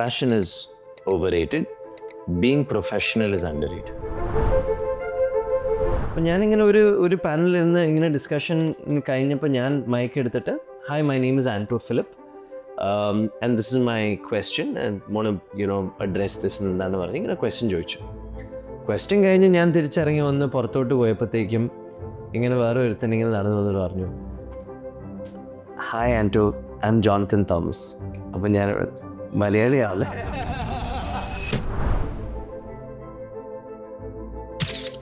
Passion is overrated. Being professional is underrated. അപ്പം ഞാനിങ്ങനെ ഒരു പാനലിൽ നിന്ന് ഇങ്ങനെ ഡിസ്കഷൻ കഴിഞ്ഞപ്പോൾ ഞാൻ മൈക്ക് എടുത്തിട്ട് hi my name is Anto Philip and this is my question and want address this എന്താണെന്ന് പറഞ്ഞ് ഇങ്ങനെ ക്വസ്റ്റ്യൻ ചോദിച്ചു. ക്വസ്റ്റ്യൻ കഴിഞ്ഞ് ഞാൻ തിരിച്ചിറങ്ങി വന്ന് പുറത്തോട്ട് പോയപ്പോഴത്തേക്കും ഇങ്ങനെ വേറെ ഒരുത്തൻ ഇങ്ങനെ നടന്നു വന്നിട്ട് പറഞ്ഞു, hi Anto, I am Jonathan Thomas. അപ്പം ഞാൻ മലയാളിയാണ്.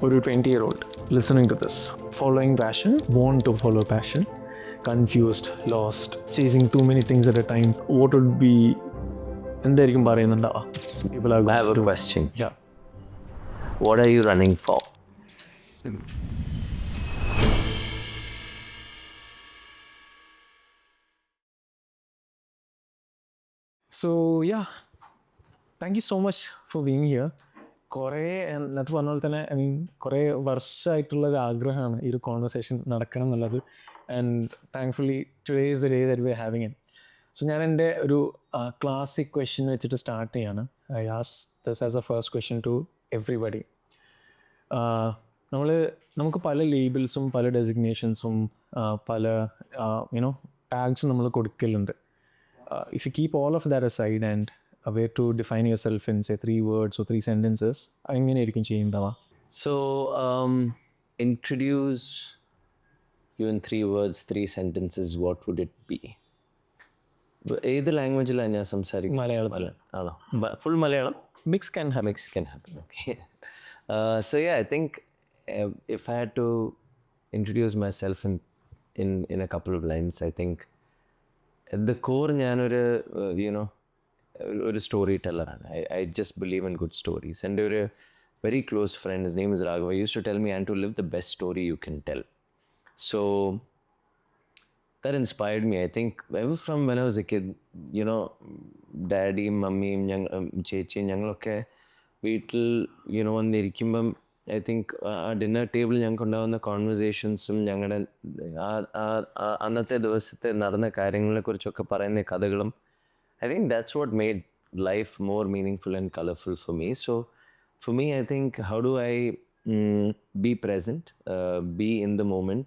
ഒരു 20-year-old listening to this, following passion, want to follow passion, confused, lost, chasing too many things at a time, what would be എന്തായിരിക്കും പറയുന്നുണ്ടാവുക? People are I have a question. Yeah. What are you running for? So yeah, thank you so much for being here. കുറേ എന്നത്തെ പറഞ്ഞ പോലെ തന്നെ I mean കുറേ വർഷമായിട്ടുള്ളൊരു ആഗ്രഹമാണ് ഈ ഒരു കോൺവെർസേഷൻ നടക്കണം എന്നുള്ളത്. And thankfully today is the day that we are having it. So ഞാൻ എൻ്റെ ഒരു ക്ലാസിക് ക്വസ്റ്റ്യൻ വെച്ചിട്ട് സ്റ്റാർട്ട് ചെയ്യാണ്. I ask this as a first question to everybody. നമുക്ക് പല ലേബിൾസും പല ഡെസിഗ്നേഷൻസും പല ടാഗ്സും നമ്മൾ കൊടുക്കലുണ്ട്. If you keep all of that aside and a way to define yourself in say 3 words or 3 sentences, എങ്ങനെയായിരിക്കും ചെയ്യുന്നതാ? So, introduce you in 3 words, 3 sentences, what would it be? ഏത് ലാംഗ്വേജിലാണ് ഞാൻ സംസാരിക്കുന്നത്? മലയാളത്തിൽ ആണോ? Full Malayalam? Mix can have. Mix can happen, okay. So yeah, I think if I had to introduce myself in a couple of lines, I think at the core ഞാനൊരു ഒരു story ടെല്ലറാണ്. I just believe in good stories. എൻ്റെ ഒരു very close friend, his name is Raghav, he used to tell me, and to live the best story you can tell. So that inspired me. I think ever from when I was a kid, daddy മമ്മിയും ചേച്ചിയും ഞങ്ങളൊക്കെ വീട്ടിൽ വന്നിരിക്കുമ്പം I think ആ dinner ടേബിളിൽ ഞങ്ങൾക്ക് ഉണ്ടാകുന്ന കോൺവെർസേഷൻസും ഞങ്ങളുടെ അന്നത്തെ ദിവസത്തെ നടന്ന കാര്യങ്ങളെക്കുറിച്ചൊക്കെ പറയുന്ന കഥകളും, I think that's what made life more meaningful and colorful for me. So for me, I think, how do I be present, be in the moment,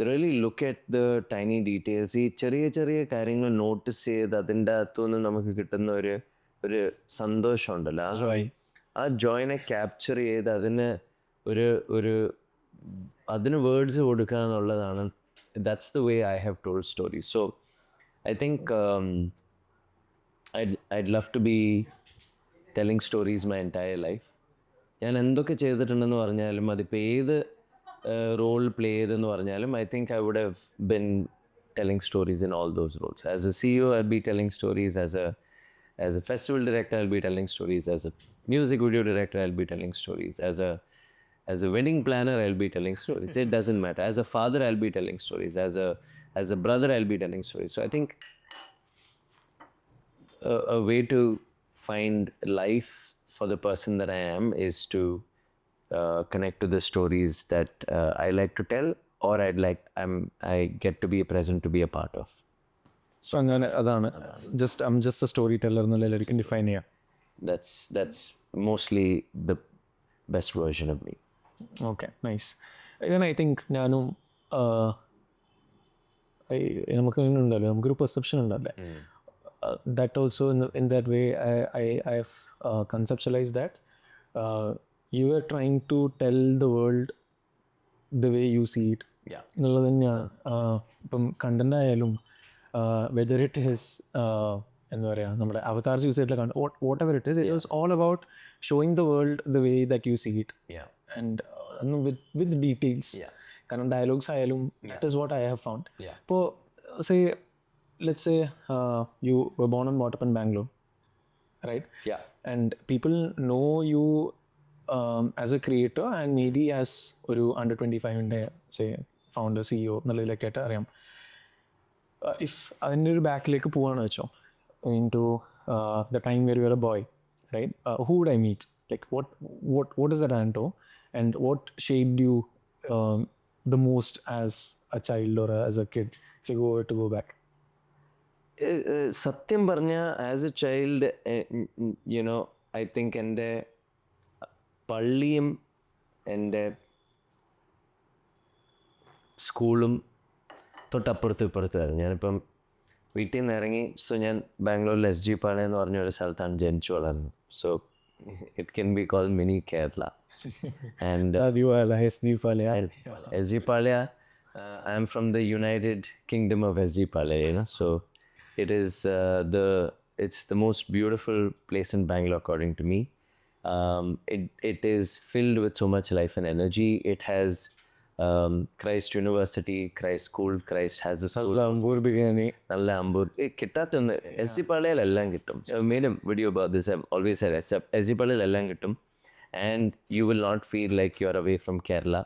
really look at the tiny details. ഈ ചെറിയ ചെറിയ കാര്യങ്ങൾ notice ചെയ്ത് അതിൻ്റെ അകത്തുനിന്ന് നമുക്ക് കിട്ടുന്ന ഒരു സന്തോഷമുണ്ടല്ലോ, ആ ജോയിനെ ക്യാപ്ചർ ചെയ്ത് അതിന് വേർഡ്സ് കൊടുക്കുക എന്നുള്ളതാണ്. That's the way I have told stories. So I think I'd love to be telling stories my entire life. ഞാൻ എന്തൊക്കെ ചെയ്തിട്ടുണ്ടെന്ന് പറഞ്ഞാലും അതിപ്പോൾ ഏത് റോൾ പ്ലേ ചെയ്തെന്ന് പറഞ്ഞാലും I think I would have been telling stories in all those roles. As a CEO, I'll be telling stories. As a festival director, I'll be telling stories. As a music video director, I'll be telling stories. As a wedding planner, I'll be telling stories. It doesn't matter. As a father, I'll be telling stories. As a brother, I'll be telling stories. So I think a way to find life for the person that I am is to connect to the stories that I like to tell, or I get to be present to be a part of. So അങ്ങനെ അതാണ് I'm just a storyteller എന്നുള്ളതിലായിരിക്കും define ചെയ്യുക. That's mostly the best version of me. Okay, nice. ഞാൻ I think ഞാനും നമുക്ക് ഉണ്ടല്ലോ, നമുക്കൊരു perception ഉണ്ടല്ലേ, that also in that way I have conceptualise that you are trying to tell the world the way you see it എന്നുള്ളത് തന്നെയാണ്. ഇപ്പം content ആയാലും വെദർ ഇറ്റ് ഹിസ് എന്താ പറയുക, നമ്മുടെ അവതാർസ് യൂസ് ചെയ്തിട്ടുള്ള whatever it is, it was all about showing the world the way that you see it. And with details. കാരണം dialogues ആയാലും that is what I have found. ഇപ്പോൾ let's say you were born and brought up in Bangalore, right? And people know you as a creator and maybe as ഒരു under 25 say founder CEO എന്നുള്ളതിലൊക്കെ ആയിട്ട് അറിയാം. If അതിൻ്റെ ഒരു ബാക്കിലേക്ക് പോവാണെന്ന് വെച്ചോ, into the time where you were a boy, right? Who would I meet? Like what is that Anto, and what shaped you the most as a child or as a kid, if you were to go back? സത്യം പറഞ്ഞാൽ as A child you know I think എൻ്റെ പള്ളിയും എൻ്റെ സ്കൂളും തൊട്ടപ്പുറത്ത് ഇപ്പുറത്തായിരുന്നു. ഞാനിപ്പം വീട്ടിൽ നിന്ന് ഇറങ്ങി, സോ ഞാൻ ബാംഗ്ലൂരിൽ SG പാളയം എന്ന് പറഞ്ഞ ഒരു സ്ഥലത്താണ് ജനിച്ചു വളർന്നത്. So it can be call mini Kerala. And SG Palaya. SG Palaya, I am from the United Kingdom of SG Palaya, you know. So it's the most beautiful place in Bangalore according to me. It is filled with so much life and energy. It has Christ University, Christ School. Christ has a school. Ambur biryani. നല്ല Ambur കിട്ടാത്തൊന്ന്. SG Palaya എല്ലാം കിട്ടും. I made a video about this. I've always said SG Palaya എല്ലാം കിട്ടും. And you will not feel like you're away from Kerala.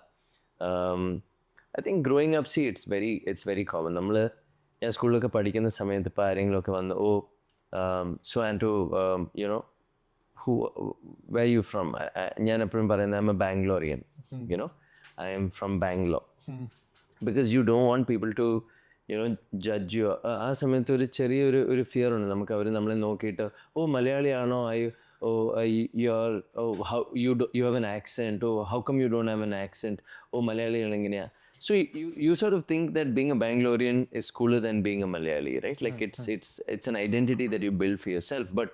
I think growing up, see, it's very common. ഞാൻ സ്കൂളിലൊക്കെ പഠിക്കുന്ന സമയത്ത് ഇപ്പോൾ ആരെങ്കിലുമൊക്കെ വന്ന് so Anto, you know, where are you from? ഞാൻ എപ്പോഴും പറയുന്നത് I'm a Bangalorean, you know, I am from Bangalore. Because you don't want people to, you know, judge you. ആ സമയത്ത് ഒരു ചെറിയൊരു ഫിയർ ഉണ്ട് നമുക്ക്. അവർ നമ്മളെ നോക്കിയിട്ട് മലയാളിയാണോ, how you have an accent, how come you don't have an accent, മലയാളികൾ എങ്ങനെയാ. So you sort of think that being a Bangalorean is cooler than being a Malayali, right? Like it's an identity that you build for yourself. But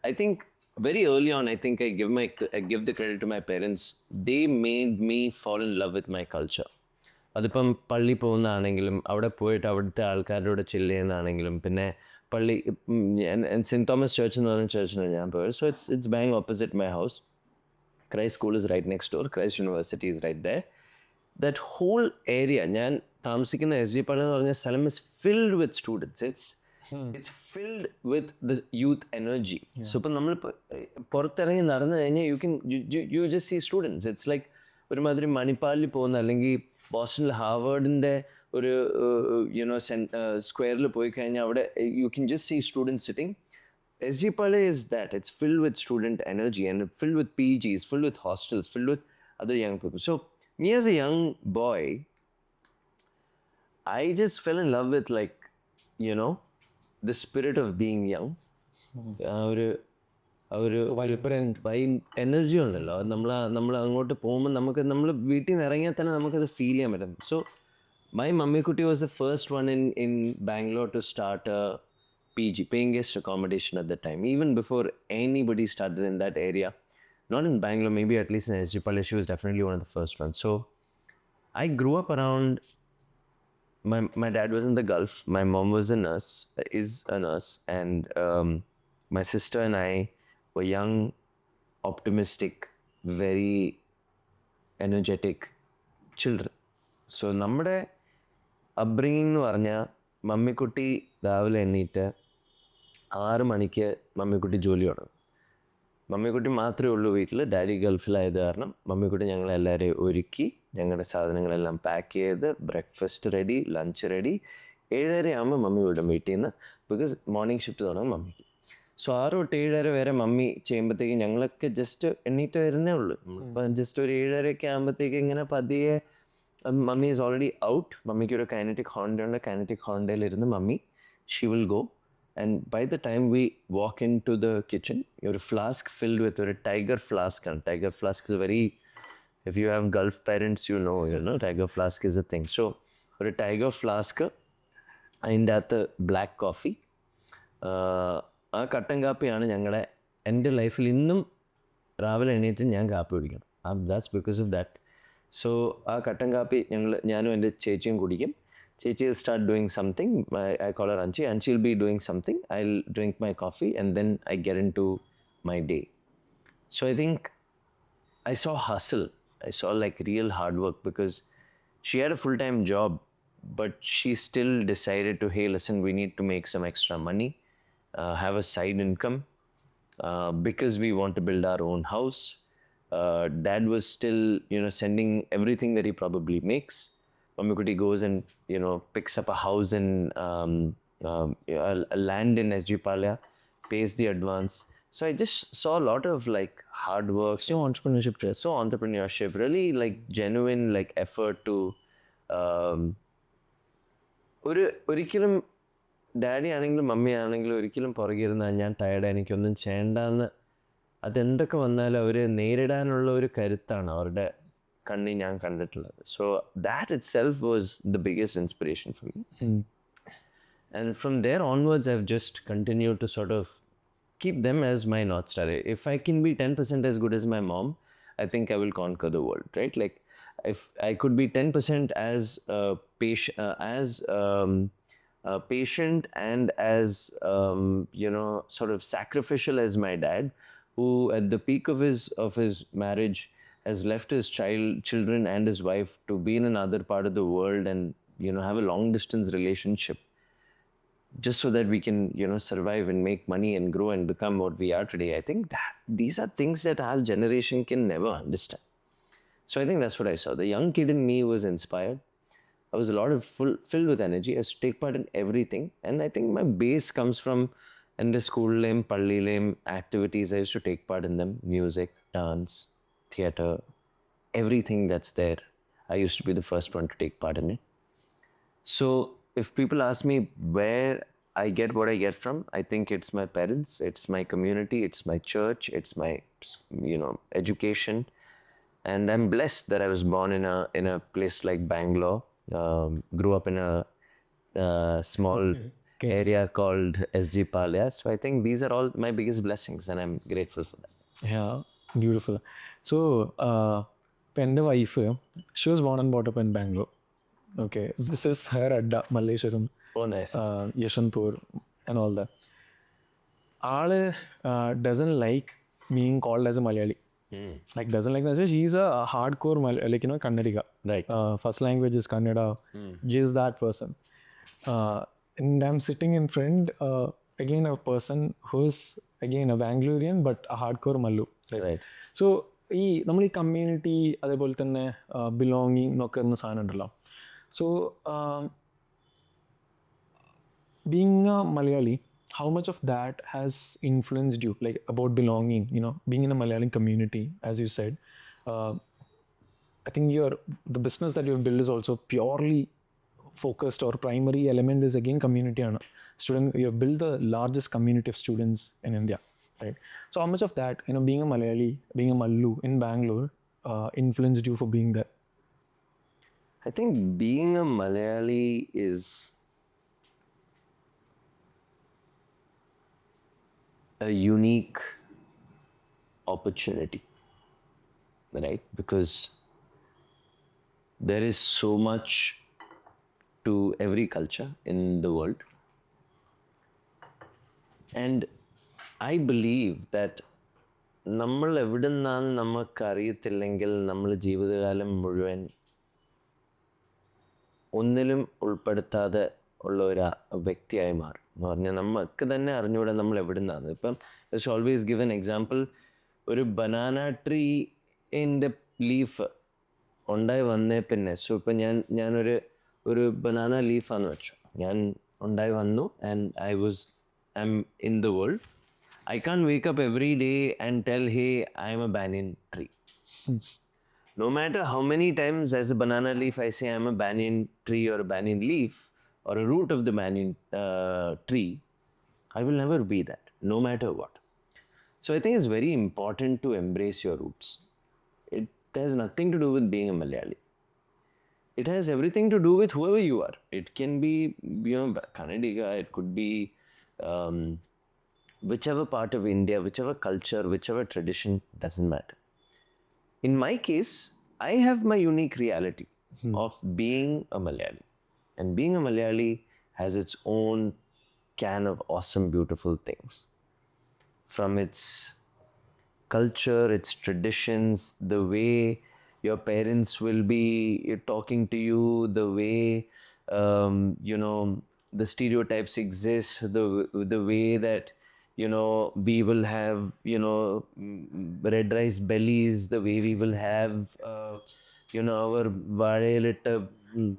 I think very early on, I think I give the credit to my parents. They made me fall in love with my culture. അതിപ്പം പള്ളി പോകുന്നതാണെങ്കിലും അവിടെ പോയിട്ട് അവിടുത്തെ ആൾക്കാരോട് ചില്ല് ചെയ്യുന്നതാണെങ്കിലും, പിന്നെ പള്ളി cent Thomas church എന്ന് പറഞ്ഞ ചർച്ചിനാണ് ഞാൻ പോയത്. So it's bang opposite my house. Christ school is right next door. Christ university is right there. That whole area, ഞാൻ താമസിക്കുന്ന SG പാളയം എന്ന് പറഞ്ഞ സ്ഥലം is filled with students. It's filled with the youth energy. So ഇപ്പം നമ്മളിപ്പോൾ പുറത്തിറങ്ങി നടന്നു കഴിഞ്ഞാൽ you just see students. It's like ഒരുമാതിരി മണിപ്പാലിൽ പോകുന്ന, അല്ലെങ്കിൽ ബോസ്റ്റണിൽ ഹാർവേഡിൻ്റെ ഒരു യുനോ സ്ക്വയറിൽ പോയി കഴിഞ്ഞാൽ അവിടെ you can just see students sitting. SG Palaya is that. It's filled with student energy and filled with PGs, filled with hostels, filled with other young people. So me as a young boy, I just fell in love with, like, you know, the spirit of being young. ഒരു energy ഉണ്ടല്ലോ, നമ്മൾ അങ്ങോട്ട് പോകുമ്പോൾ നമ്മൾ വീട്ടിൽ നിന്ന് ഇറങ്ങിയാൽ തന്നെ നമുക്കത് ഫീൽ ചെയ്യാൻ പറ്റും. So my Mammikutty was the first one in Bangalore to start a PG, paying guest accommodation at the time, even before anybody started in that area. Not in Bangalore, maybe at least in SG Palaya, she was definitely one of the first ones. So I grew up around, my dad was in the Gulf, my mom was is a nurse, and my sister and I were young, optimistic, very energetic children. So നമ്മുടെ upbringing എന്ന് പറഞ്ഞാൽ മമ്മിക്കുട്ടി രാവിലെ എണ്ണീറ്റ് 6 മണിക്ക് മമ്മിക്കുട്ടി ജോലി തുടങ്ങും. മമ്മിക്കുട്ടി മാത്രമേ ഉള്ളൂ വീട്ടിൽ. ഡാഡി ഗൾഫിലായത് കാരണം മമ്മിക്കുട്ടി ഞങ്ങളെല്ലാവരെയും ഒരുക്കി, ഞങ്ങളുടെ സാധനങ്ങളെല്ലാം പാക്ക് ചെയ്ത്, ബ്രേക്ക്ഫാസ്റ്റ് റെഡി, ലഞ്ച് റെഡി. 7:30 ആകുമ്പോൾ മമ്മി വിടും വീട്ടിൽ നിന്ന്. ബിക്കോസ് മോർണിംഗ് ഷിഫ്റ്റ് തുടങ്ങും മമ്മിക്ക്. സോ 6 തൊട്ട് 7:30 വരെ മമ്മി ചെയ്യുമ്പോഴത്തേക്ക് ഞങ്ങളൊക്കെ ജസ്റ്റ് എണ്ണീറ്റ് വരുന്നേ ഉള്ളൂ. ഇപ്പം ജസ്റ്റ് ഒരു 7:30 ആകുമ്പോഴത്തേക്ക് ഇങ്ങനെ പതിയെ മമ്മി ഈസ് ഓൾറെഡി ഔട്ട്. മമ്മിക്ക് ഒരു കൈനറ്റിക് ഹോണ്ട ഉണ്ട്. കൈനറ്റിക് ഹോണ്ടയിലിരുന്ന് mummy she will go. And by the time we walk into the kitchen, your flask filled with your tiger flask. And tiger flask is very, if you have Gulf parents, you know, tiger flask is a thing. So, ഒരു tiger flask, അതിൻ്റെ അകത്ത് black coffee. ആ കട്ടൻ കാപ്പിയാണ് എൻ്റെ ലൈഫിൽ ഇന്നും രാവിലെ എണീറ്റ് ഞാൻ കാപ്പി കുടിക്കണം. That's because of that. So ആ കട്ടൻ കാപ്പി ഞാനും എൻ്റെ ചേച്ചിയും കുടിക്കും. Chechi will start doing something. I call her Anchi, and she'll be doing something. I'll drink my coffee, and then I get into my day. So I think I saw hustle. I saw like real hard work, because she had a full-time job, but she still decided to, hey, listen, we need to make some extra money, have a side income, because we want to build our own house. Dad was still, sending everything that he probably makes. Mammikutti goes and, picks up a house in a land in SG Palaya, pays the advance. So I just saw a lot of like hard work. So entrepreneurship. So entrepreneurship, really like genuine like effort to ഒരിക്കലും daddy ആണെങ്കിലും mummy ആണെങ്കിലും ഒരിക്കലും പുറകെ ഇരുന്നാൽ ഞാൻ tired എനിക്കൊന്നും ചെയ്യേണ്ടെന്ന് അതെന്തൊക്കെ വന്നാലും അവർ നേരിടാനുള്ള ഒരു കരുത്താണ് അവരുടെ കണ്ണി ഞാൻ കണ്ടിട്ടുള്ളത്. So that it self was the biggest inspiration for me. And from there onwards, I've just continued to sort of keep them as my North Star. If I can be 10% as good as my mom, I think I will conquer the world, right? Like, if I could be 10% as patient and as, sort of sacrificial as my dad, who at the peak of his marriage has left his children and his wife to be in another part of the world and, have a long distance relationship, just so that we can, survive and make money and grow and become what we are today. I think that these are things that our generation can never understand. So I think that's what I saw. The young kid in me was inspired. I was a lot of filled with energy. I used to take part in everything. And I think my base comes from in the school lame, palli lame activities. I used to take part in them. Music, dance, theatre, everything that's there. I used to be the first one to take part in it. So if people ask me where I get what I get from, I think it's my parents, it's my community, it's my church, it's my, education. And I'm blessed that I was born in a place like Bangalore, grew up in a small area called SG Palya. So I think these are all my biggest blessings and I'm grateful for that. Yeah, beautiful. So, എൻ്റെ wife, she was born and brought up in Bangalore. Okay, this is her adda, Malleshwaram, Oh, nice. Yeshwanthpur and all that. Aale doesn't like being called as a Malayali. Like doesn't like that. She's a hardcore Kannadiga. Right. First language is Kannada. She's that person. And I'm sitting in front, again a person who's again a Bangalorean but a hardcore Mallu. Right. So നമ്മൾ ഈ community അതേപോലെ തന്നെ belonging എന്നൊക്കെ എന്ന സാധനം ഉണ്ടല്ലോ. So, being a Malayali, how much of that has influenced you, like about belonging, being in a Malayalam community, as you said? I think the business that you've built is also purely focused, or primary element is again community. You have built the largest community of students in India, right? So how much of that, being a Malayali, being a Mallu in Bangalore, influenced you for being there? I think being a Malayali is a unique opportunity, right? Because there is so much to every culture in the world. And I believe that നമ്മൾ എവിടെ നിന്നാണ് നമുക്കറിയത്തില്ലെങ്കിൽ നമ്മൾ ജീവിതകാലം മുഴുവൻ ഒന്നിലും ഉൾപ്പെടുത്താതെ ഉള്ള ഒരു വ്യക്തിയായി മാറും എന്ന് പറഞ്ഞാൽ നമുക്ക് തന്നെ അറിഞ്ഞുകൂടെ നമ്മൾ എവിടെ നിന്നാണ്. ഇപ്പം it's always give an example. ഒരു ബനാന ട്രീൻ്റെ ലീഫ് ഉണ്ടായി വന്നേ പിന്നെ, സോ ഇപ്പം ഞാനൊരു ബനാന ലീഫാന്ന് വെച്ചു, ഞാൻ ഉണ്ടായി വന്നു and I M in the world. I can't wake up every day and tell, hey, I am a banyan tree. No matter how many times as a banana leaf I say I'm a banyan tree or a banyan leaf or a root of the banyan tree, I will never be that, no matter what. So I think it's very important to embrace your roots. It has nothing to do with being a Malayali. It has everything to do with whoever you are. It can be, Kannadiga, it could be whichever part of India, whichever culture, whichever tradition, doesn't matter. In my case, I have my unique reality of being a Malayali. And being a Malayali has its own can of awesome, beautiful things. From its culture, its traditions, the way your parents will be talking to you, the way, the stereotypes exist, the way that, we will have, red rice bellies, the way we will have, our varelitta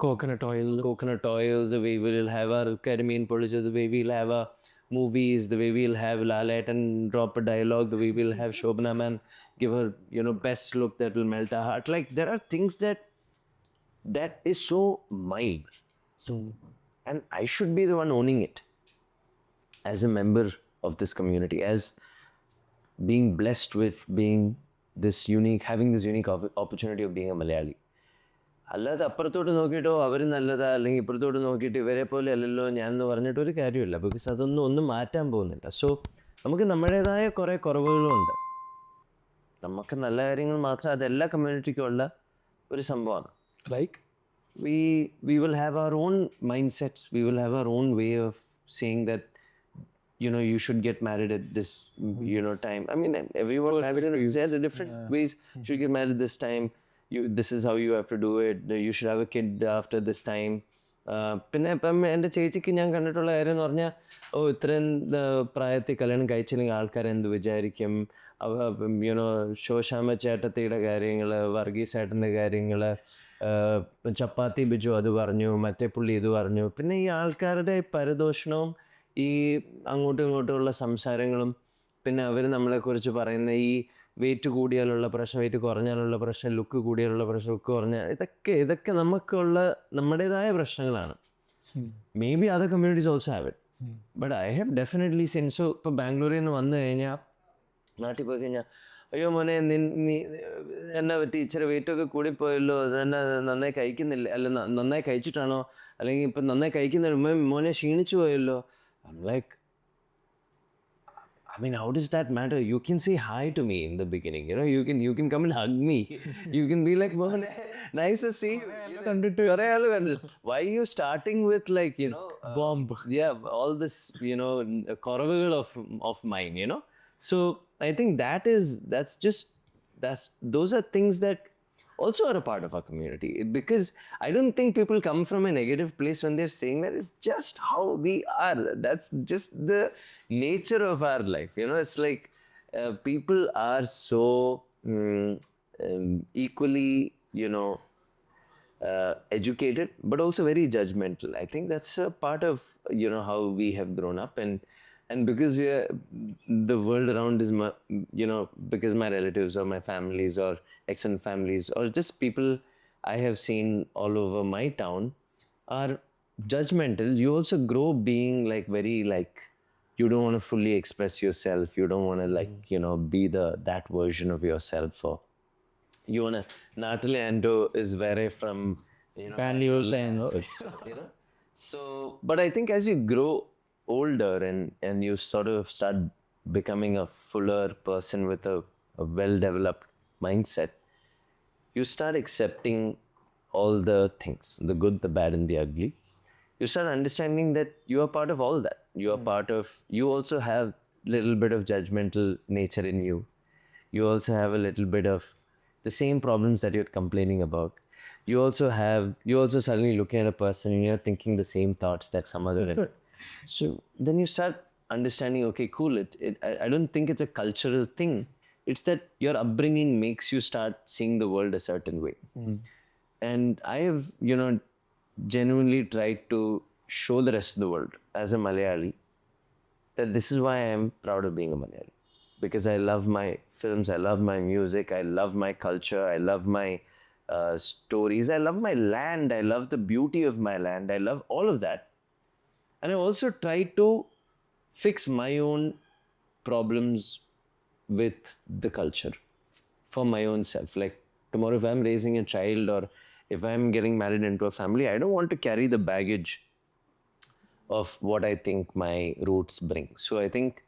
Coconut oil, the way we will have our ketamine producer, the way we'll have our movies, the way we'll have Lalat and drop a dialogue, the way we'll have Shobna Man give her, best look that will melt our heart. Like, there are things that is so mild. So, and I should be the one owning it. as a member of this community, as being blessed with being having this unique opportunity of being a Malayali. അല്ലാതെ അപ്പുറത്തോട്ട് നോക്കിയിട്ടോ അവർ നല്ലതാ അല്ലെങ്കിൽ ഇപ്പുറത്തോട്ട് നോക്കിയിട്ട് ഇവരെ പോലെ അല്ലല്ലോ ഞാനെന്ന് പറഞ്ഞിട്ട് ഒരു കാര്യമില്ല. ബിക്കോസ് ഒന്നും മാറ്റാൻ പോകുന്നില്ല. സോ നമുക്ക് നമ്മുടേതായ കുറേ കുറവുകളും ഉണ്ട്. നമുക്ക് നല്ല കാര്യങ്ങൾ മാത്രം അതെല്ലാ കമ്മ്യൂണിറ്റിക്കും ഉള്ള ഒരു സംഭവമാണ്. Like? We will have our own mindsets. We will have our own way of saying that, you should get married at this, time. I mean, everyone has different ways. You should get married this time. This is how you have to do it. You should have a kid after this time. പിന്നെ ഇപ്പം എൻ്റെ ചേച്ചിക്ക് ഞാൻ കണ്ടിട്ടുള്ള കാര്യം എന്ന് പറഞ്ഞാൽ, ഇത്രയും പ്രായത്തിൽ കല്യാണം കഴിച്ചില്ലെങ്കിൽ ആൾക്കാർ എന്ത് വിചാരിക്കും, ശോശാമ ചേട്ടത്തിയുടെ കാര്യങ്ങൾ, വർഗീസ് ചേട്ടൻ്റെ കാര്യങ്ങൾ, ചപ്പാത്തി ബിജു അത് പറഞ്ഞു, മറ്റേ പുള്ളി ഇത് പറഞ്ഞു. പിന്നെ ഈ ആൾക്കാരുടെ പരദോഷണവും ഈ അങ്ങോട്ടും ഇങ്ങോട്ടുമുള്ള സംസാരങ്ങളും, പിന്നെ അവർ നമ്മളെക്കുറിച്ച് പറയുന്ന ഈ വെയിറ്റ് കൂടിയാലുള്ള പ്രശ്നം, വെയിറ്റ് കുറഞ്ഞാലുള്ള പ്രശ്നം, ലുക്ക് കൂടിയാലുള്ള പ്രശ്നം, ലുക്ക് കുറഞ്ഞാൽ ഇതൊക്കെ നമുക്കുള്ള നമ്മുടേതായ പ്രശ്നങ്ങളാണ്. May be other communities also have it, but I have definitely sense. So ഇപ്പോൾ ബാംഗ്ലൂരിൽ നിന്ന് വന്നു കഴിഞ്ഞാൽ, നാട്ടിൽ പോയി കഴിഞ്ഞാൽ, അയ്യോ മോനെ നീ എന്നാ പറ്റി, ഇച്ചിരി വെയിറ്റൊക്കെ കൂടിപ്പോയല്ലോ, അതെന്നാ നന്നായി കഴിക്കുന്നില്ല, അല്ല നന്നായി കഴിച്ചിട്ടാണോ, അല്ലെങ്കിൽ ഇപ്പം നന്നായി കഴിക്കുന്നില്ല, മോനെ ക്ഷീണിച്ചു പോയല്ലോ. I'm like, I mean, how does that matter? You can say hi to me in the beginning, you can come and hug me. You can be like, "Mohan, nice to see you." Why are you starting with like, bomb? Yeah, all this, koravagal of mine, So I think those are things that also are a part of our community, because I don't think people come from a negative place when they're saying that. It's just how we are. That's just the nature of our life. It's like people are so equally, educated, but also very judgmental. I think that's a part of how we have grown up, and because the world around is because my relatives or my families or extended families or just people I have seen all over my town are judgmental. You also grow being like very like, you don't want to fully express yourself. You don't want to like be that version of yourself. Or you want to, Natalie Anto is very from so, but I think as you grow older and you sort of start becoming a fuller person with a well-developed mindset, you start accepting all the things, the good, the bad, and the ugly. You start understanding that you are part of all that. You also have a little bit of judgmental nature in you. You also have a little bit of the same problems that you're complaining about. You also suddenly looking at a person and you're thinking the same thoughts that some other. So then you start understanding, okay, cool. I don't think it's a cultural thing. It's that your upbringing makes you start seeing the world a certain way. And I have, genuinely tried to show the rest of the world as a Malayali that this is why I am proud of being a Malayali. Because I love my films, I love my music, I love my culture, I love my stories, I love my land, I love the beauty of my land, I love all of that. And I also try to fix my own problems with the culture for my own self. Like tomorrow, if I'm raising a child or if I'm getting married into a family, I don't want to carry the baggage of what I think my roots bring. So I think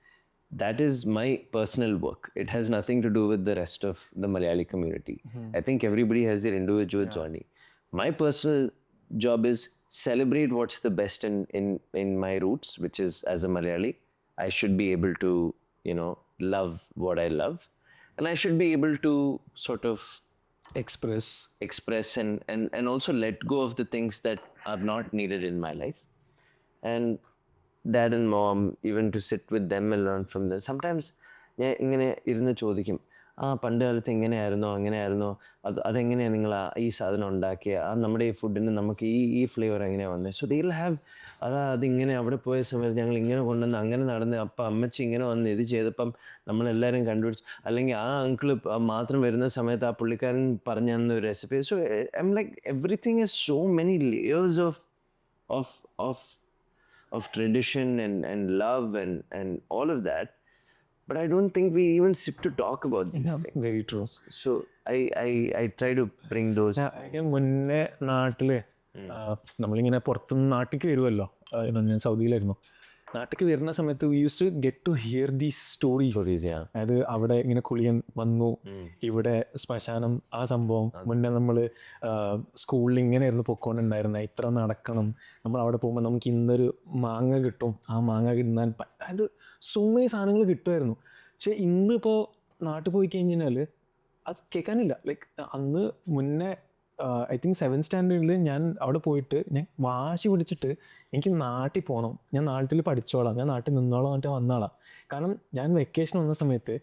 that is my personal work. It has nothing to do with the rest of the Malayali community. I think everybody has their individual journey. My personal job is celebrate what's the best in my roots, which is as a Malayali, I should be able to, love what I love. And I should be able to sort of express and also let go of the things that are not needed in my life. And dad and mom, even to sit with them and learn from them. Sometimes ഞാൻ ഇങ്ങനെ ഇരുന്ന് ചോദിക്കും, പണ്ട് കാലത്ത് ഇങ്ങനെയായിരുന്നോ അങ്ങനെയായിരുന്നോ, അതെങ്ങനെയാണ് നിങ്ങൾ ഈ സാധനം ഉണ്ടാക്കിയ, നമ്മുടെ ഈ ഫുഡിന് നമുക്ക് ഈ ഫ്ലേവർ എങ്ങനെയാണ് വന്നത്. സോ ദീൽ ഹാവ് അതിങ്ങനെ അവിടെ പോയ സമയത്ത് ഞങ്ങൾ ഇങ്ങനെ കൊണ്ടുവന്ന് അങ്ങനെ നടന്ന്, അപ്പം അമ്മച്ചി ഇങ്ങനെ വന്ന് ഇത് ചെയ്തപ്പം നമ്മളെല്ലാവരും കണ്ടുപിടിച്ചു, അല്ലെങ്കിൽ ആ അങ്കിൾ മാത്രം വരുന്ന സമയത്ത് ആ പുള്ളിക്കാരൻ പറഞ്ഞു തന്ന ഒരു recipe. So I M like everything is so many layers of of tradition and love and all of that. But I don't think we even sit to talk about these things. Very true. So I try to bring those. മുന്നേ നാട്ടില് നമ്മളിങ്ങനെ പുറത്തുനിന്ന് നാട്ടിലേക്ക് വരുമല്ലോ, ഞാൻ സൗദിയിലായിരുന്നു. നാട്ടിലേക്ക് വരുന്ന സമയത്ത് we use to get to hear these stories. അതായത് അവിടെ ഇങ്ങനെ കുളിയൻ വന്നു, ഇവിടെ ശ്മശാനം, ആ സംഭവം. മുന്നേ നമ്മൾ സ്കൂളിൽ ഇങ്ങനെയായിരുന്നു പൊക്കോണ്ടുണ്ടായിരുന്നത്, ഇത്ര നടക്കണം, നമ്മൾ അവിടെ പോകുമ്പോൾ നമുക്ക് ഇന്നൊരു മാങ്ങ കിട്ടും, ആ മാങ്ങ കിട്ടാൻ അതായത് സോ മെനി സാധനങ്ങൾ കിട്ടുമായിരുന്നു. പക്ഷേ ഇന്നിപ്പോൾ നാട്ടിൽ പോയി കഴിഞ്ഞാൽ അത് കേൾക്കാനില്ല. ലൈക്ക് അന്ന് മുന്നേ ഐ തിങ്ക് 7th സ്റ്റാൻഡേർഡിൽ ഞാൻ അവിടെ പോയിട്ട് ഞാൻ വാശി പിടിച്ചിട്ട് എനിക്ക് നാട്ടിൽ പോകണം, ഞാൻ നാട്ടിൽ പഠിച്ചോളാം, ഞാൻ നാട്ടിൽ നിന്നോളാം എന്നിട്ട് വന്നോളാം. കാരണം ഞാൻ വെക്കേഷൻ വന്ന സമയത്ത്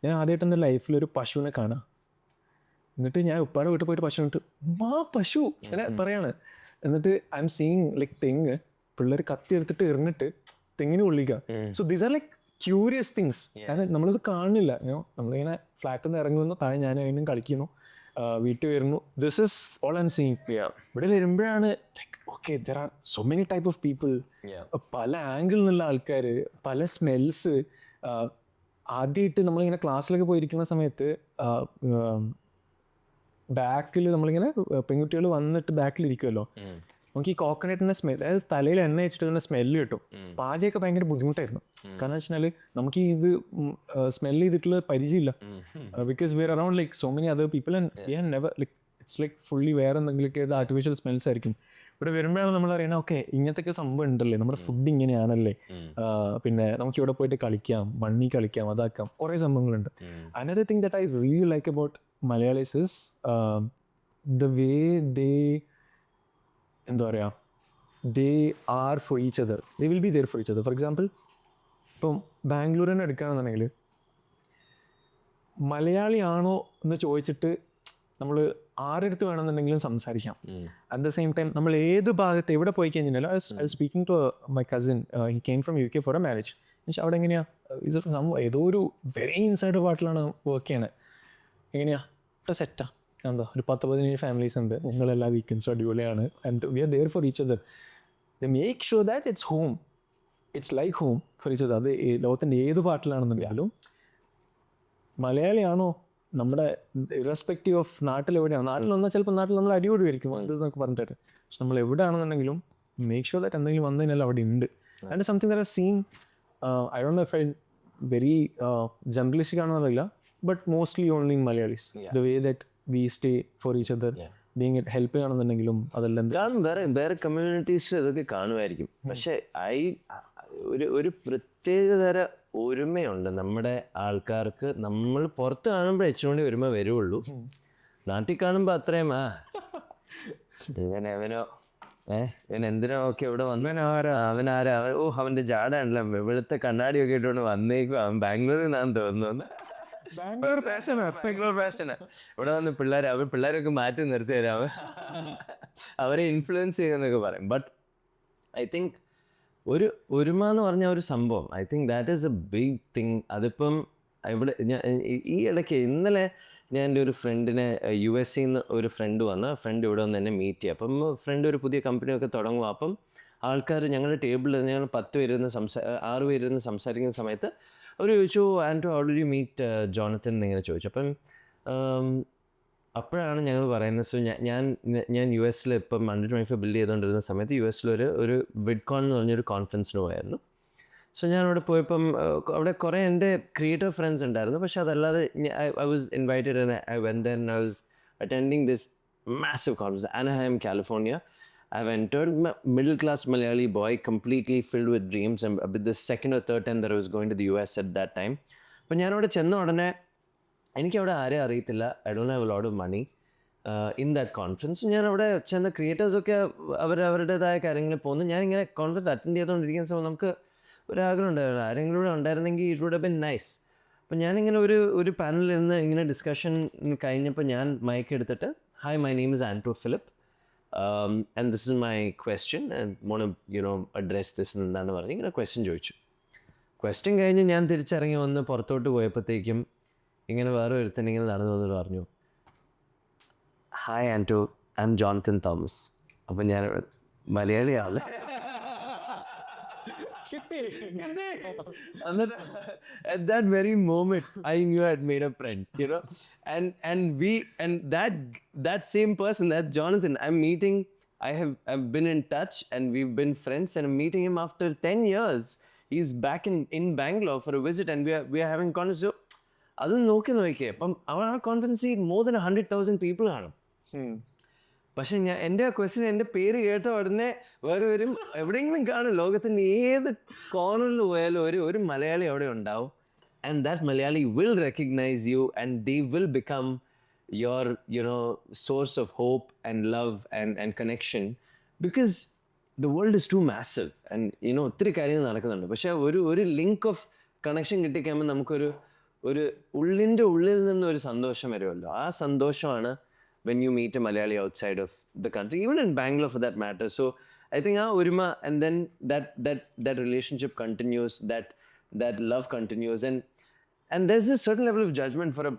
ഞാൻ ആദ്യമായിട്ട് എൻ്റെ ലൈഫിലൊരു പശുവിനെ കാണാം. എന്നിട്ട് ഞാൻ ഉപ്പാടെ വീട്ടിൽ പോയിട്ട് പശു ഇട്ട് പശു അങ്ങനെ പറയാണ്. എന്നിട്ട് ഐ എം സീയിങ് ലൈക്ക് തെങ്ങ് പിള്ളേർ കത്തി എടുത്തിട്ട് എറിഞ്ഞിട്ട് തെങ്ങിന് കൊള്ളിക്കുക. So these are like curious things. കാരണം നമ്മളിത് കാണുന്നില്ല. നമ്മളിങ്ങനെ ഫ്ലാറ്റിൽ നിന്ന് ഇറങ്ങുന്നു, താഴെ ഞാൻ അതിനും കളിക്കുന്നു, വീട്ടിൽ വരുന്നു. This is all I am seeing. ഇവിടെ വരുമ്പോഴാണ് like okay there are so many type of people, പല ആംഗിളിൽ നിന്നുള്ള ആൾക്കാർ, പല സ്മെൽസ്. ആദ്യമായിട്ട് നമ്മളിങ്ങനെ ക്ലാസ്സിലൊക്കെ പോയിരിക്കുന്ന സമയത്ത് ബാക്കിൽ നമ്മളിങ്ങനെ പെൺകുട്ടികൾ വന്നിട്ട് ബാക്കിലിരിക്കുമല്ലോ, നമുക്ക് ഈ കോക്കനട്ടിൻ്റെ സ്മെൽ, അതായത് തലയിൽ എണ്ണ വെച്ചിട്ട് തന്നെ സ്മെല്ല് കിട്ടും. പാചകമൊക്കെ ഭയങ്കര ബുദ്ധിമുട്ടായിരുന്നു. കാരണം വെച്ച് കഴിഞ്ഞാൽ നമുക്ക് ഇത് സ്മെല്ല് ചെയ്തിട്ടുള്ള പരിചയമില്ല. Because we R around like so many other people and we have never like it's like fully വേറെ എന്തെങ്കിലുമൊക്കെ ആർട്ടിഫിഷ്യൽ സ്മെൽസ് ആയിരിക്കും. ഇവിടെ വരുമ്പോഴാണ് നമ്മൾ അറിയണം ഓക്കെ ഇങ്ങനത്തെ സംഭവം ഉണ്ടല്ലേ, നമ്മുടെ ഫുഡ് ഇങ്ങനെയാണല്ലേ, പിന്നെ നമുക്ക് ഇവിടെ പോയിട്ട് കളിക്കാം, മണ്ണി കളിക്കാം, അതാക്കാം, കുറേ സംഭവങ്ങളുണ്ട്. Another thing that I really like about Malayalis is the way they എന്താ പറയുക, they are for each other, they will be there for each other. For example ഇപ്പം ബാംഗ്ലൂരിനെ എടുക്കുകയാണെന്നുണ്ടെങ്കിൽ മലയാളിയാണോ എന്ന് ചോദിച്ചിട്ട് നമ്മൾ ആരെടുത്ത് വേണമെന്നുണ്ടെങ്കിലും സംസാരിക്കാം. അറ്റ് ദ സെയിം ടൈം നമ്മൾ ഏത് ഭാഗത്ത് എവിടെ പോയി കഴിഞ്ഞാൽ I speaking to my cousin, he came from UK for a marriage. പക്ഷേ അവിടെ എങ്ങനെയാണ് ഏതോ ഒരു വെരി ഇൻസൈഡ് പാർട്ടിലാണ് വർക്ക് ചെയ്യണത്. എങ്ങനെയാ സെറ്റാ എന്താ ഒരു 10-15 ഫാമിലീസ് ഉണ്ട്, ഞങ്ങളെല്ലാ വീക്കെൻഡ്സും അടിപൊളിയാണ്, and we are there for each other. The make sure that it's home, it's like home for each other. അത് ലോകത്തിൻ്റെ ഏത് പാർട്ടിലാണെന്നുണ്ടെങ്കിലും മലയാളിയാണോ നമ്മുടെ ഇറസ്പെക്റ്റീവ് ഓഫ് നാട്ടിലെവിടെയാണ്, നാട്ടിൽ വന്നാൽ ചിലപ്പോൾ നാട്ടിൽ നമ്മൾ അടിപൊളി ആയിരിക്കും അത് എന്നൊക്കെ പറഞ്ഞിട്ട്, പക്ഷെ നമ്മൾ എവിടെയാണെന്നുണ്ടെങ്കിലും മേക്ക് ഷുവർ ദാറ്റ് എന്തെങ്കിലും വന്നതിനെല്ലാം അവിടെ ഉണ്ട്. And something that I seen, I don't know if I very generalistic ആണെന്നറിയില്ല, but mostly only in Malayalis, the way that we stay for each other, being it help ആണെന്നുണ്ടെങ്കിലും അതെല്ലാം കാരണം വേറെ കമ്മ്യൂണിറ്റീസ് ഇതൊക്കെ കാണുമായിരിക്കും. പക്ഷെ ഒരു പ്രത്യേകതര ഒരുമയുണ്ട് നമ്മുടെ ആൾക്കാർക്ക്. നമ്മൾ പുറത്ത് കാണുമ്പോൾ ഇച്ചുകൊണ്ട് ഒരുമ വരുള്ളൂ, നാട്ടിൽ കാണുമ്പോൾ അത്രയും ഇവനോ ഇവൻ എന്തിനാ ഒക്കെ ഇവിടെ വന്നവനാരാ അവൻ്റെ ജാടാണല്ലോ, വെളുത്ത കണ്ണാടിയൊക്കെ ഇട്ടുകൊണ്ട് വന്നേക്കും, അവൻ ബാംഗ്ലൂരിൽ നിന്നാന്ന് തോന്നുന്നു. ബാംഗ്ലൂർ ഫാഷനാ. ഇവിടെ വന്ന് പിള്ളേരൊക്കെ മാറ്റി നിർത്തി തരാം, അവരെ ഇൻഫ്ലുവൻസ് ചെയ്യുന്നൊക്കെ പറയും. ബട്ട് ഐ തിങ്ക് ഒരുമ എന്ന് പറഞ്ഞ ഒരു സംഭവം, I think that is a big thing. അതിപ്പം ഇവിടെ ഈ ഇടയ്ക്ക് ഇന്നലെ ഞാൻ എൻ്റെ ഒരു ഫ്രണ്ടിനെ US നിന്ന് ഒരു ഫ്രണ്ട് വന്ന്, ഫ്രണ്ട് ഇവിടെ വന്ന് എന്നെ മീറ്റ് ചെയ്യുക. അപ്പം ഫ്രണ്ട് ഒരു പുതിയ കമ്പനിയൊക്കെ തുടങ്ങുക. അപ്പം ആൾക്കാർ ഞങ്ങളുടെ ടേബിളിൽ ഞങ്ങൾ 10 പേരിരുന്ന് 6 പേരിരുന്ന് സംസാരിക്കുന്ന സമയത്ത് അവർ ചോദിച്ചു, Anto how did you meet Jonathan എന്നിങ്ങനെ ചോദിച്ചു. അപ്പം അപ്പോഴാണ് ഞങ്ങൾ പറയുന്നത്, സോ ഞാൻ US ഇപ്പം 125 ബിൽഡ് ചെയ്തുകൊണ്ടിരുന്ന സമയത്ത് US ഒരു വിഡ്കോൺ എന്ന് പറഞ്ഞൊരു കോൺഫറൻസിന് പോയായിരുന്നു. സോ ഞാൻ അവിടെ പോയപ്പം അവിടെ കുറേ എൻ്റെ ക്രിയേറ്റീവ് ഫ്രണ്ട്സ് ഉണ്ടായിരുന്നു. പക്ഷെ അതല്ലാതെ I was invited and I went there and I was attending this massive conference, Anaheim, California. I've entered middle class Malayali boy, completely filled with dreams, and with the second or third time that I was going to the US at that time. അപ്പോൾ ഞാനവിടെ ചെന്ന ഉടനെ എനിക്കവിടെ ആരെയും അറിയത്തില്ല, I don't have a lot of money in that conference. ഞാൻ അവിടെ ചെന്ന ക്രിയേറ്റേഴ്സൊക്കെ അവരുടേതായ കാര്യങ്ങളിൽ പോകുന്നു. ഞാനിങ്ങനെ കോൺഫറൻസ് അറ്റൻഡ് ചെയ്തുകൊണ്ടിരിക്കുന്ന സമയം നമുക്ക് ഒരാഗ്രഹം ഉണ്ടായിരുന്നു, ആരെങ്കിലും കൂടെ ഉണ്ടായിരുന്നെങ്കിൽ it would have been nice. അപ്പം ഞാനിങ്ങനെ ഒരു പാനലിൽ നിന്ന് ഇങ്ങനെ ഡിസ്കഷൻ കഴിഞ്ഞപ്പോൾ ഞാൻ മൈക്ക് എടുത്തിട്ട്, hi my name is Anto Philip, and this is my question and want to address this എന്നാണ് പറഞ്ഞ് ഇങ്ങനെ ക്വസ്റ്റ്യൻ ചോദിച്ചു. ക്വസ്റ്റ്യൻ കഴിഞ്ഞ് ഞാൻ തിരിച്ചിറങ്ങി വന്ന് പുറത്തോട്ട് പോയപ്പോഴത്തേക്കും ഇങ്ങനെ വേറെ ഒരുത്തൻ ഇങ്ങനെ നടന്നു വന്നിട്ട് പറഞ്ഞു, hi Anto, I M ജോണത്തൻ Thomas. അപ്പം ഞാൻ മലയാളിയാണ്. And then, at that very moment, I knew I had made a friend, you know. And that same person, that Jonathan, I've been in touch and we've been friends, and I'm meeting him after 10 years. He's back in Bangalore for a visit, and we are having conversation. അതൊന്നും നോക്കി നോക്കിയേ അപ്പം അവൻ ആ കോൺഫറൻസിൽ more than 100,000 people കാണും. പക്ഷെ എൻ്റെ ആ ക്വസ്റ്റ്യൻ, എൻ്റെ പേര് കേട്ട ഉടനെ വേറെ വരും, എവിടെയെങ്കിലും കാണും, ലോകത്തിൻ്റെ ഏത് കോർണറിൽ പോയാലും ഒരു മലയാളി അവിടെ ഉണ്ടാവും. And that Malayali will recognise you and they will become your source of hope and love and connection. Because the world is too massive and ഒത്തിരി കാര്യങ്ങൾ നടക്കുന്നുണ്ട്. പക്ഷേ ഒരു ലിങ്ക് ഓഫ് കണക്ഷൻ കിട്ടിക്കഴിയുമ്പോൾ നമുക്കൊരു ഉള്ളിൻ്റെ ഉള്ളിൽ നിന്നൊരു സന്തോഷം വരുമല്ലോ. ആ സന്തോഷമാണ് when you meet a Malayali outside of the country, even in Bangalore for that matter. So I think urima, and then that relationship continues, that love continues, and there's this certain level of judgment for a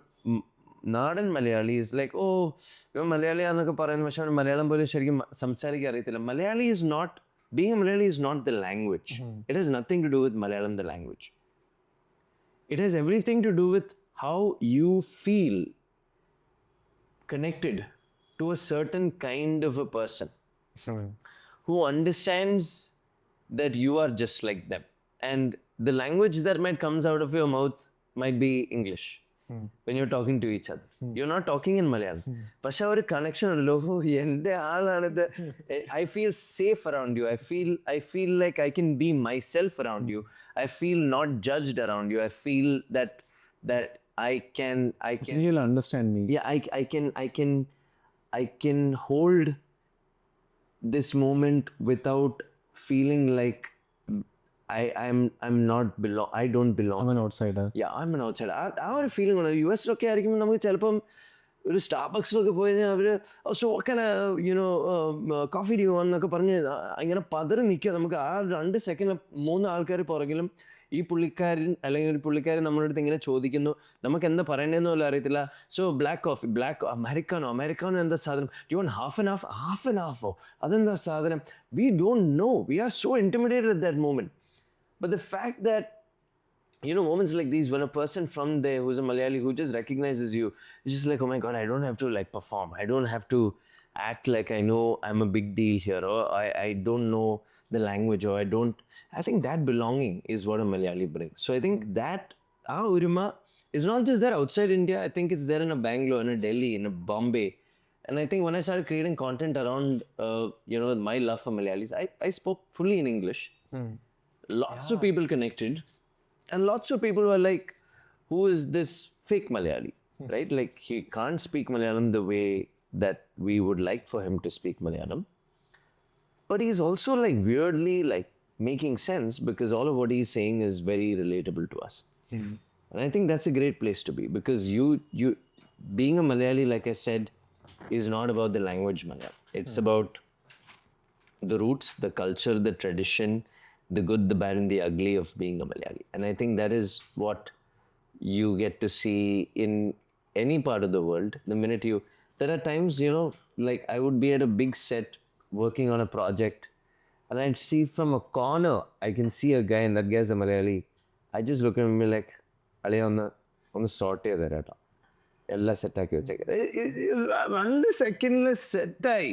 Nadan Malayali is like, oh, you're Malayali annokku parayunu, പക്ഷേ Malayalam പോലും ശരിക്കും സംസാരിക്കാൻ അറിയത്തില്ല. Malayali is not, being a Malayali is not the language. It has nothing to do with Malayalam, the language. It has everything to do with how you feel connected to a certain kind of a person who understands that you are just like them. And the language that might comes out of your mouth might be English when you're talking to each other. You're not talking in Malayalam. പക്ഷേ ഒരു connection ഉണ്ടല്ലോ, എൻ്റെ ആളാണിത്, I feel safe around you. I feel like I can be myself around you. I feel not judged around you. I feel that I can You'll understand me. Yeah, I can hold this moment without feeling like I'm not I don't belong. I'm an outsider. Yeah, I'm an outsider. ആ ഒരു feeling ഉണ്ട്. US-ലൊക്കെ ആയിരിക്കുമ്പോൾ നമുക്ക് ചിലപ്പം ഒരു സ്റ്റാർബക്സിലൊക്കെ പോയി കഴിഞ്ഞാൽ അവർ so ഒക്കെ കോഫി ഡ്യൂ എന്നൊക്കെ പറഞ്ഞ് ഇങ്ങനെ പതറി നിൽക്കുക. നമുക്ക് ആ 2 സെക്കൻഡിൽ 3 ആൾക്കാർ പുറകിലും ഈ പുള്ളിക്കാരൻ അല്ലെങ്കിൽ ഒരു പുള്ളിക്കാരൻ നമ്മുടെ അടുത്ത് ഇങ്ങനെ ചോദിക്കുന്നു, നമുക്ക് എന്താ പറയണതെന്ന് പോലും അറിയത്തില്ല. സോ ബ്ലാക്ക് കോഫി, അമേരിക്കാനോ എന്താ സാധനം, യു വോണ്ട് ഹാഫ് ആൻ ഹാഫോ, അതെന്താ സാധനം, we don't know, we are so intimidated at that moment. But the fact that moments like these, when a person from there who's a Malayali who just recognizes you, it's just like, oh my God, I don't have to like perform. I don't have to act like I know I'm a big deal here, or I don't know the language, or I think that belonging is what a Malayali brings. So I think that our Urima is not just there outside India. I think it's there in a Bangalore, in a Delhi, in a Bombay. And I think when I started creating content around, my love for Malayalis, I spoke fully in English. Lots of people connected. And lots of people were like, who is this fake Malayali, right? Like, he can't speak Malayalam the way that we would like for him to speak Malayalam. But he's also like weirdly like making sense, because all of what he's saying is very relatable to us. And I think that's a great place to be, because you being a Malayali, like I said, is not about the language Malayalam. It's about the roots, the culture, the tradition, the good, the bad, and the ugly of being a Malayali. And I think that is what you get to see in any part of the world. The minute there are times, like I would be at a big set working on a project, and I'd see from a corner, I can see a guy, and that guy's a Malayali. I just look at him and be like, Aliya, on the sort there, ella set aaki vechekka. 1 second set ആയി.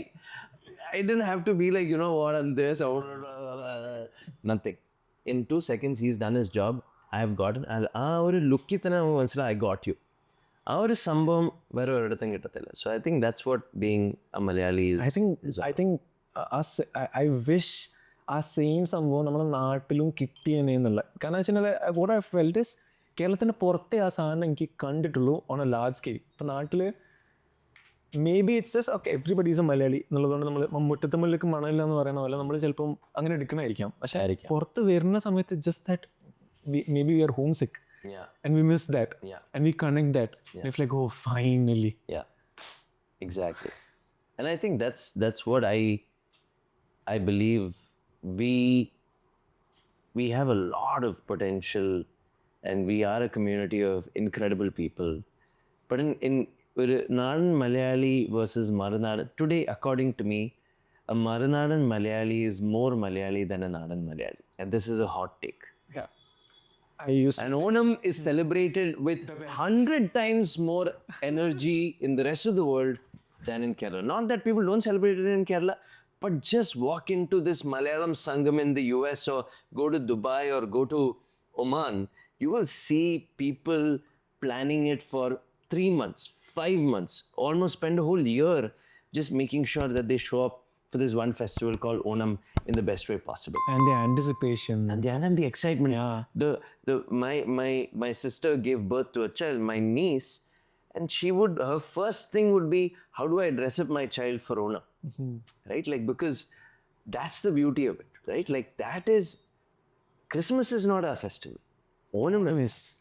I didn't have to be like, what, I'm this, nothing. In 2 seconds, he's done his job. I have gotten, ആ ഒരു ലുക്കിൽ തന്നെ നമുക്ക് മനസ്സിലായി, I got you. ആ ഒരു സംഭവം വേറെ ഒരിടത്തും കിട്ടത്തില്ല. So I think that's what being a Malayali is. I think I wish ആ സെയിം സംഭവം നമ്മുടെ നാട്ടിലും കിട്ടിയെന്നുള്ള. കാരണം വെച്ചാൽ what I felt is, കേരളത്തിൻ്റെ പുറത്തെ ആ സാധനം എനിക്ക് കണ്ടിട്ടുള്ളൂ ഓൺ എ ലാർജ് സ്കെയിൽ. ഇപ്പം നാട്ടിൽ may be it's just okay, everybody is A Malayali എന്നുള്ളതുകൊണ്ട് നമ്മൾ മുറ്റത്തെ മുല്ലേക്ക് മണമില്ല എന്ന് പറയുന്ന പോലെ നമ്മൾ ചിലപ്പം അങ്ങനെ എടുക്കണമായിരിക്കാം. പക്ഷേ പുറത്ത് വരുന്ന സമയത്ത് just that maybe we are homesick and we miss that, and we connect that. It's like, oh, finally. Yeah, exactly. And I think that's what I believe. We have a lot of potential, and we are a community of incredible people. But in Nadan Malayali versus Maranadan, today, according to me, a Maranadan Malayali is more Malayali than a Nadan Malayali. And this is a hot take. Yeah. I used And Onam is celebrated with 100 times more energy in the rest of the world than in Kerala. Not that people don't celebrate it in Kerala, but just walk into this Malayalam Sangam in the US or go to Dubai or go to Oman, you will see people planning it for 3 months, 5 months, almost spend a whole year just making sure that they show up for this one festival called Onam in the best way possible. and the anticipation. And the excitement. My sister gave birth to a child, my niece, and her first thing would be, how do I dress up my child for Onam? Right? Like, because that's the beauty of it, right? Like, Christmas is not our festival. Onam is.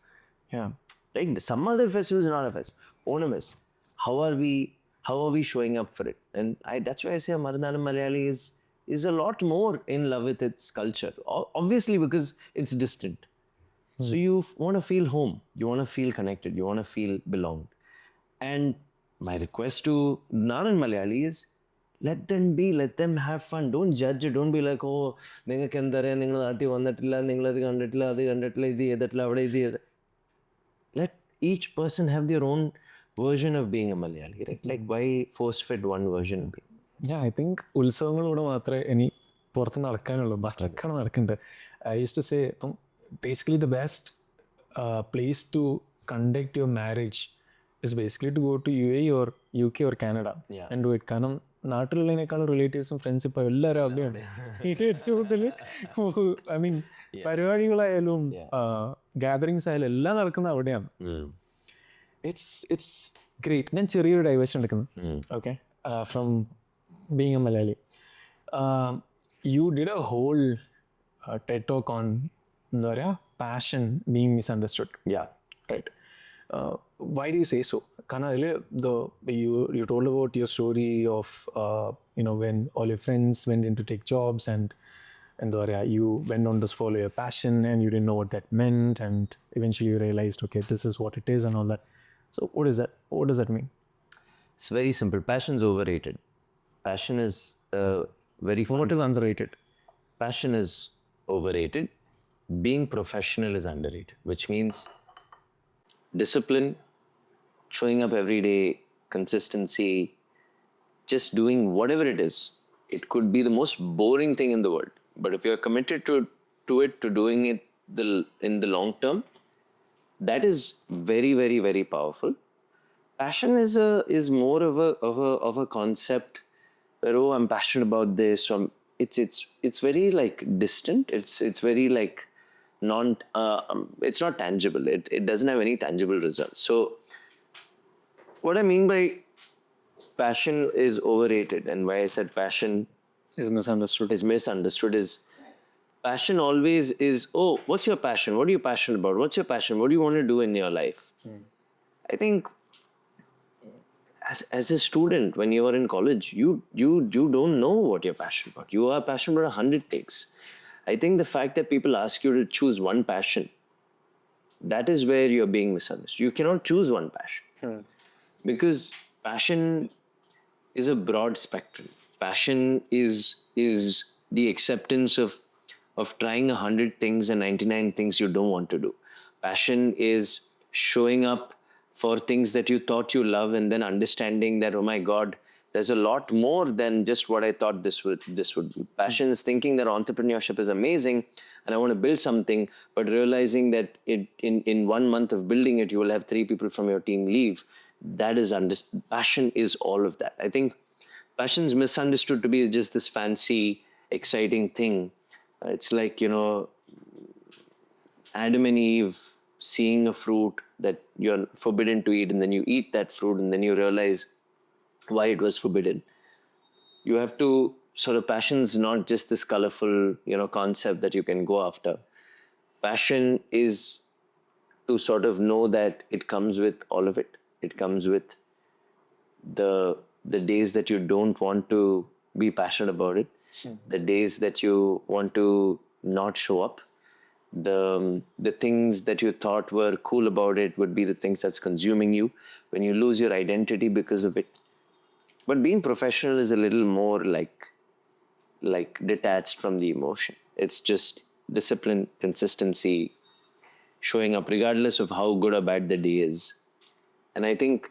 Yeah. Right? Some other festival is not a festival. Onam is. How are we showing up for it? And that's why I say a Maranalam Malayali is a lot more in love with its culture. Obviously, because it's distant. So you want to feel home. You want to feel connected. You want to feel belonged. And my request to Nadan Malayali is, let them be, let them have fun. Don't judge it. Don't be like, oh, നിങ്ങൾക്ക് എന്തറിയാ, നിങ്ങൾ നാട്ടിൽ വന്നിട്ടില്ല, നിങ്ങളത് കണ്ടിട്ടില്ല, അത് കണ്ടിട്ടില്ല, ഇത് ചെയ്തിട്ടില്ല, അവിടെ ഇത് ചെയ്ത്. Let each person have their own version of being a Malayali. Right? Like, why force-fit one version? Yeah, I think ഉത്സവങ്ങളിലൂടെ മാത്രമേ ഇനി പുറത്ത് നടക്കാനുള്ളൂ, ബാക്കിയൊക്കെ നടക്കുന്നുണ്ട്. I used to say, basically the best place to conduct your marriage is basically to go to UAE or UK or Canada and do it. കാരണം നാട്ടിലുള്ളതിനേക്കാളും റിലേറ്റീവ്സും friends ഇപ്പോൾ എല്ലാവരും അവിടെയാണ്. ഏറ്റവും കൂടുതൽ ഐ മീൻ പരിപാടികളായാലും ഗാദറിങ്സ് ആയാലും എല്ലാം നടക്കുന്നത് അവിടെയാണ്. It's great. ഞാൻ ചെറിയൊരു ഡൈവേഴ്ഷൻ എടുക്കുന്നു. Okay, from being A Malayali. You did a whole TED talk on എന്താ പറയുക, passion being misunderstood. Yeah. Right. Why do you say so? കാരണം അതിൽ you told about your story of when all your friends went in to take jobs and എന്താ പറയുക, you went on to follow your passion and you didn't know what that meant, and eventually you realized, okay, this is what it is and all that. So what is that? What does that mean? It's very simple. Passion's overrated. Passion is very fun. What is underrated? Passion is overrated. Being professional is underrated, which means discipline, showing up every day, consistency, just doing whatever it is. It could be the most boring thing in the world, but if you're committed to it, to doing it in the long term, that is very, very, very powerful. Passion is more of a concept where, oh, I'm passionate about this. It's very like distant. It's very like it's not tangible. It doesn't have any tangible results. So what I mean by passion is overrated, and why I said passion Is misunderstood. is passion always is, oh, what's your passion? What are you passionate about? What's your passion? What do you want to do in your life? I think as a student, when you are in college, you don't know what you're passionate about. You are passionate about 100 things. I think the fact that people ask you to choose one passion, that is where you're being misunderstood. You cannot choose one passion. Because passion is a broad spectrum. Passion is the acceptance of trying 100 things and 99 things you don't want to do. Passion is showing up for things that you thought you love and then understanding that, oh my God, there's a lot more than just what I thought this would be. Passion is thinking that entrepreneurship is amazing and I want to build something, but realizing that in 1 month of building it, you will have 3 people from your team leave. That is passion is all of that. I think passion is misunderstood to be just this fancy, exciting thing. It's like, Adam and Eve seeing a fruit that you're forbidden to eat, and then you eat that fruit, and then you realize why it was forbidden. You have to passion's not just this colorful, concept that you can go after. Passion is to sort of know that it comes with all of it. It comes with the days that you don't want to be passionate about it, the days that you want to not show up. The things that you thought were cool about it would be the things that's consuming you when you lose your identity because of it. But being professional is a little more like like detached from the emotion. It's just discipline, consistency, showing up regardless of how good or bad the day is. And I think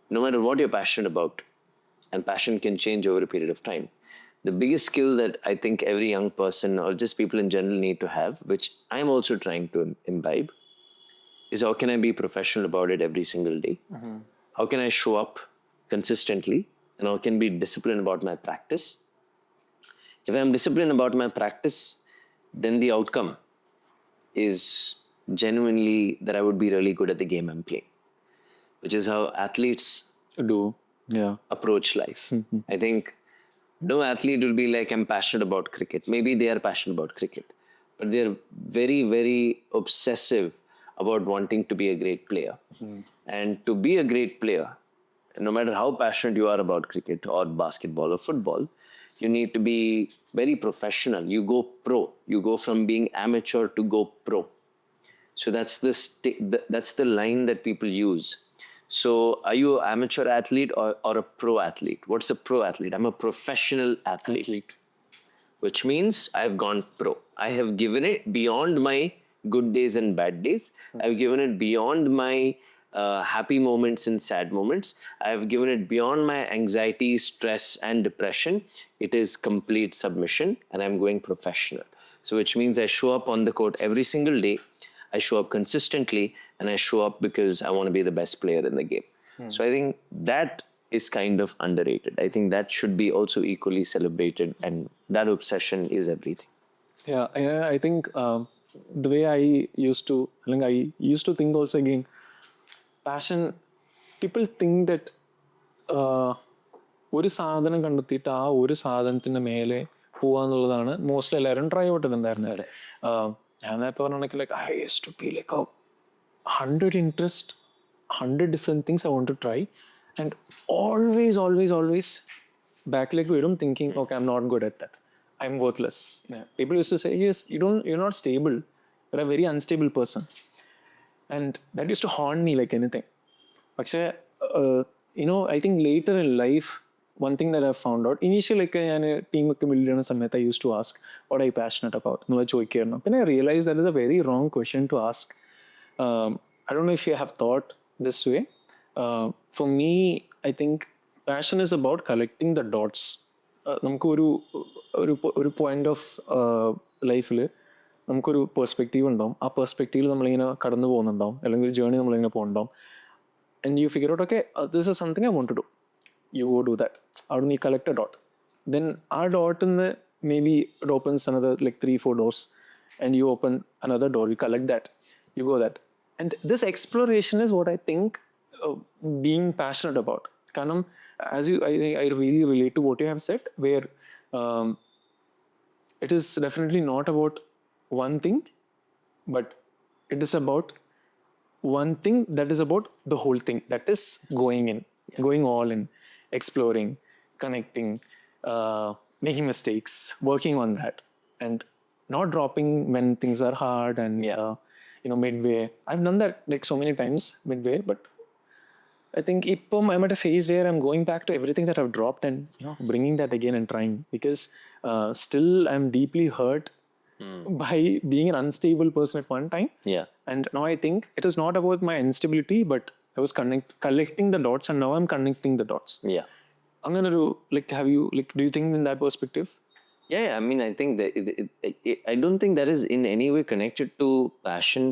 no matter what you're passionate about, and passion can change over a period of time, the biggest skill that I think every young person or just people in general need to have, which I'm also trying to imbibe, is how can I be professional about it every single day? How can I show up consistently? And how can I be disciplined about my practice? If I'm disciplined about my practice, then the outcome is genuinely that I would be really good at the game I'm playing, which is how athletes Do. Yeah. approach life. I think no athlete will be like, I'm passionate about cricket. Maybe they are passionate about cricket, but they're very, very obsessive about wanting to be a great player. And to be a great player, no matter how passionate you are about cricket or basketball or football, you need to be very professional. You go pro. You go from being amateur to go pro. So that's that's the line that people use. So are you an amateur athlete or a pro athlete? What's a pro athlete? I'm a professional athlete. Which means I've gone pro. I have given it beyond my good days and bad days. I've given it beyond my happy moments and sad moments. I've given it beyond my anxiety, stress, and depression. It is complete submission, and I'm going professional. So, which means I show up on the court every single day. I show up consistently, and I show up because I want to be the best player in the game. So, I think that is kind of underrated. I think that should be also equally celebrated, and that obsession is everything. Yeah, I think the way I used to, like I used to think also again, passion, people think that ഒരു സാധനം കണ്ടെത്തിയിട്ട് ആ ഒരു സാധനത്തിൻ്റെ മേലെ പോവാന്നുള്ളതാണ് mostly എല്ലാവരും try ഔട്ടിട്ടുണ്ടായിരുന്നത്. ഞാൻ നേരത്തെ പറഞ്ഞാണെങ്കിൽ like I use to be like 100 interest, 100 different things I want to try, and always backലേക്ക് വരും thinking, okay, I'm not good at that, I'm worthless. People used to say, yes, you're not stable, you're a very unstable person, and that used to haunt me like anything. പക്ഷേ I think later in life, one thing that I've found out, initially like ഞാൻ ടീമൊക്കെ build ചെയ്യുന്ന സമയത്ത് I used to ask what are you passionate about എന്നുള്ളത് ചോദിക്കായിരുന്നു. പിന്നെ I realized that is a very wrong question to ask. I don't know if you have thought this way. For me, I think passion is about collecting the dots. നമുക്കൊരു ഒരു point of ലൈഫിൽ നമുക്കൊരു perspective ഉണ്ടാവും. ആ പെർസ്പെക്റ്റീവിൽ നമ്മളിങ്ങനെ കടന്നു പോകുന്നുണ്ടാവും, അല്ലെങ്കിൽ ഒരു ജേർണി നമ്മളിങ്ങനെ പോകുന്നുണ്ടാവും. And you figure out, okay, this is something I want to do. You go do that. Out you collect a dot. Then our dot in the, maybe it opens another like 3-4 doors, and you open another door. You collect that. You go that. And this exploration is what I think being passionate about. Kanam, as I really relate to what you have said, where it is definitely not about one thing, but it is about one thing that is about the whole thing, that is going all in, exploring, connecting, making mistakes, working on that, and not dropping when things are hard and midway. I've done that like so many times midway, but I think I'm at a phase where I'm going back to everything that I've dropped and bringing that again and trying, because still I'm deeply hurt by being an unstable person at one time. Yeah. And now I think it is not about my instability, but I was collecting the dots, and now I'm connecting the dots. Yeah. Do you think in that perspective? Yeah, I mean, I think that I don't think that is in any way connected to passion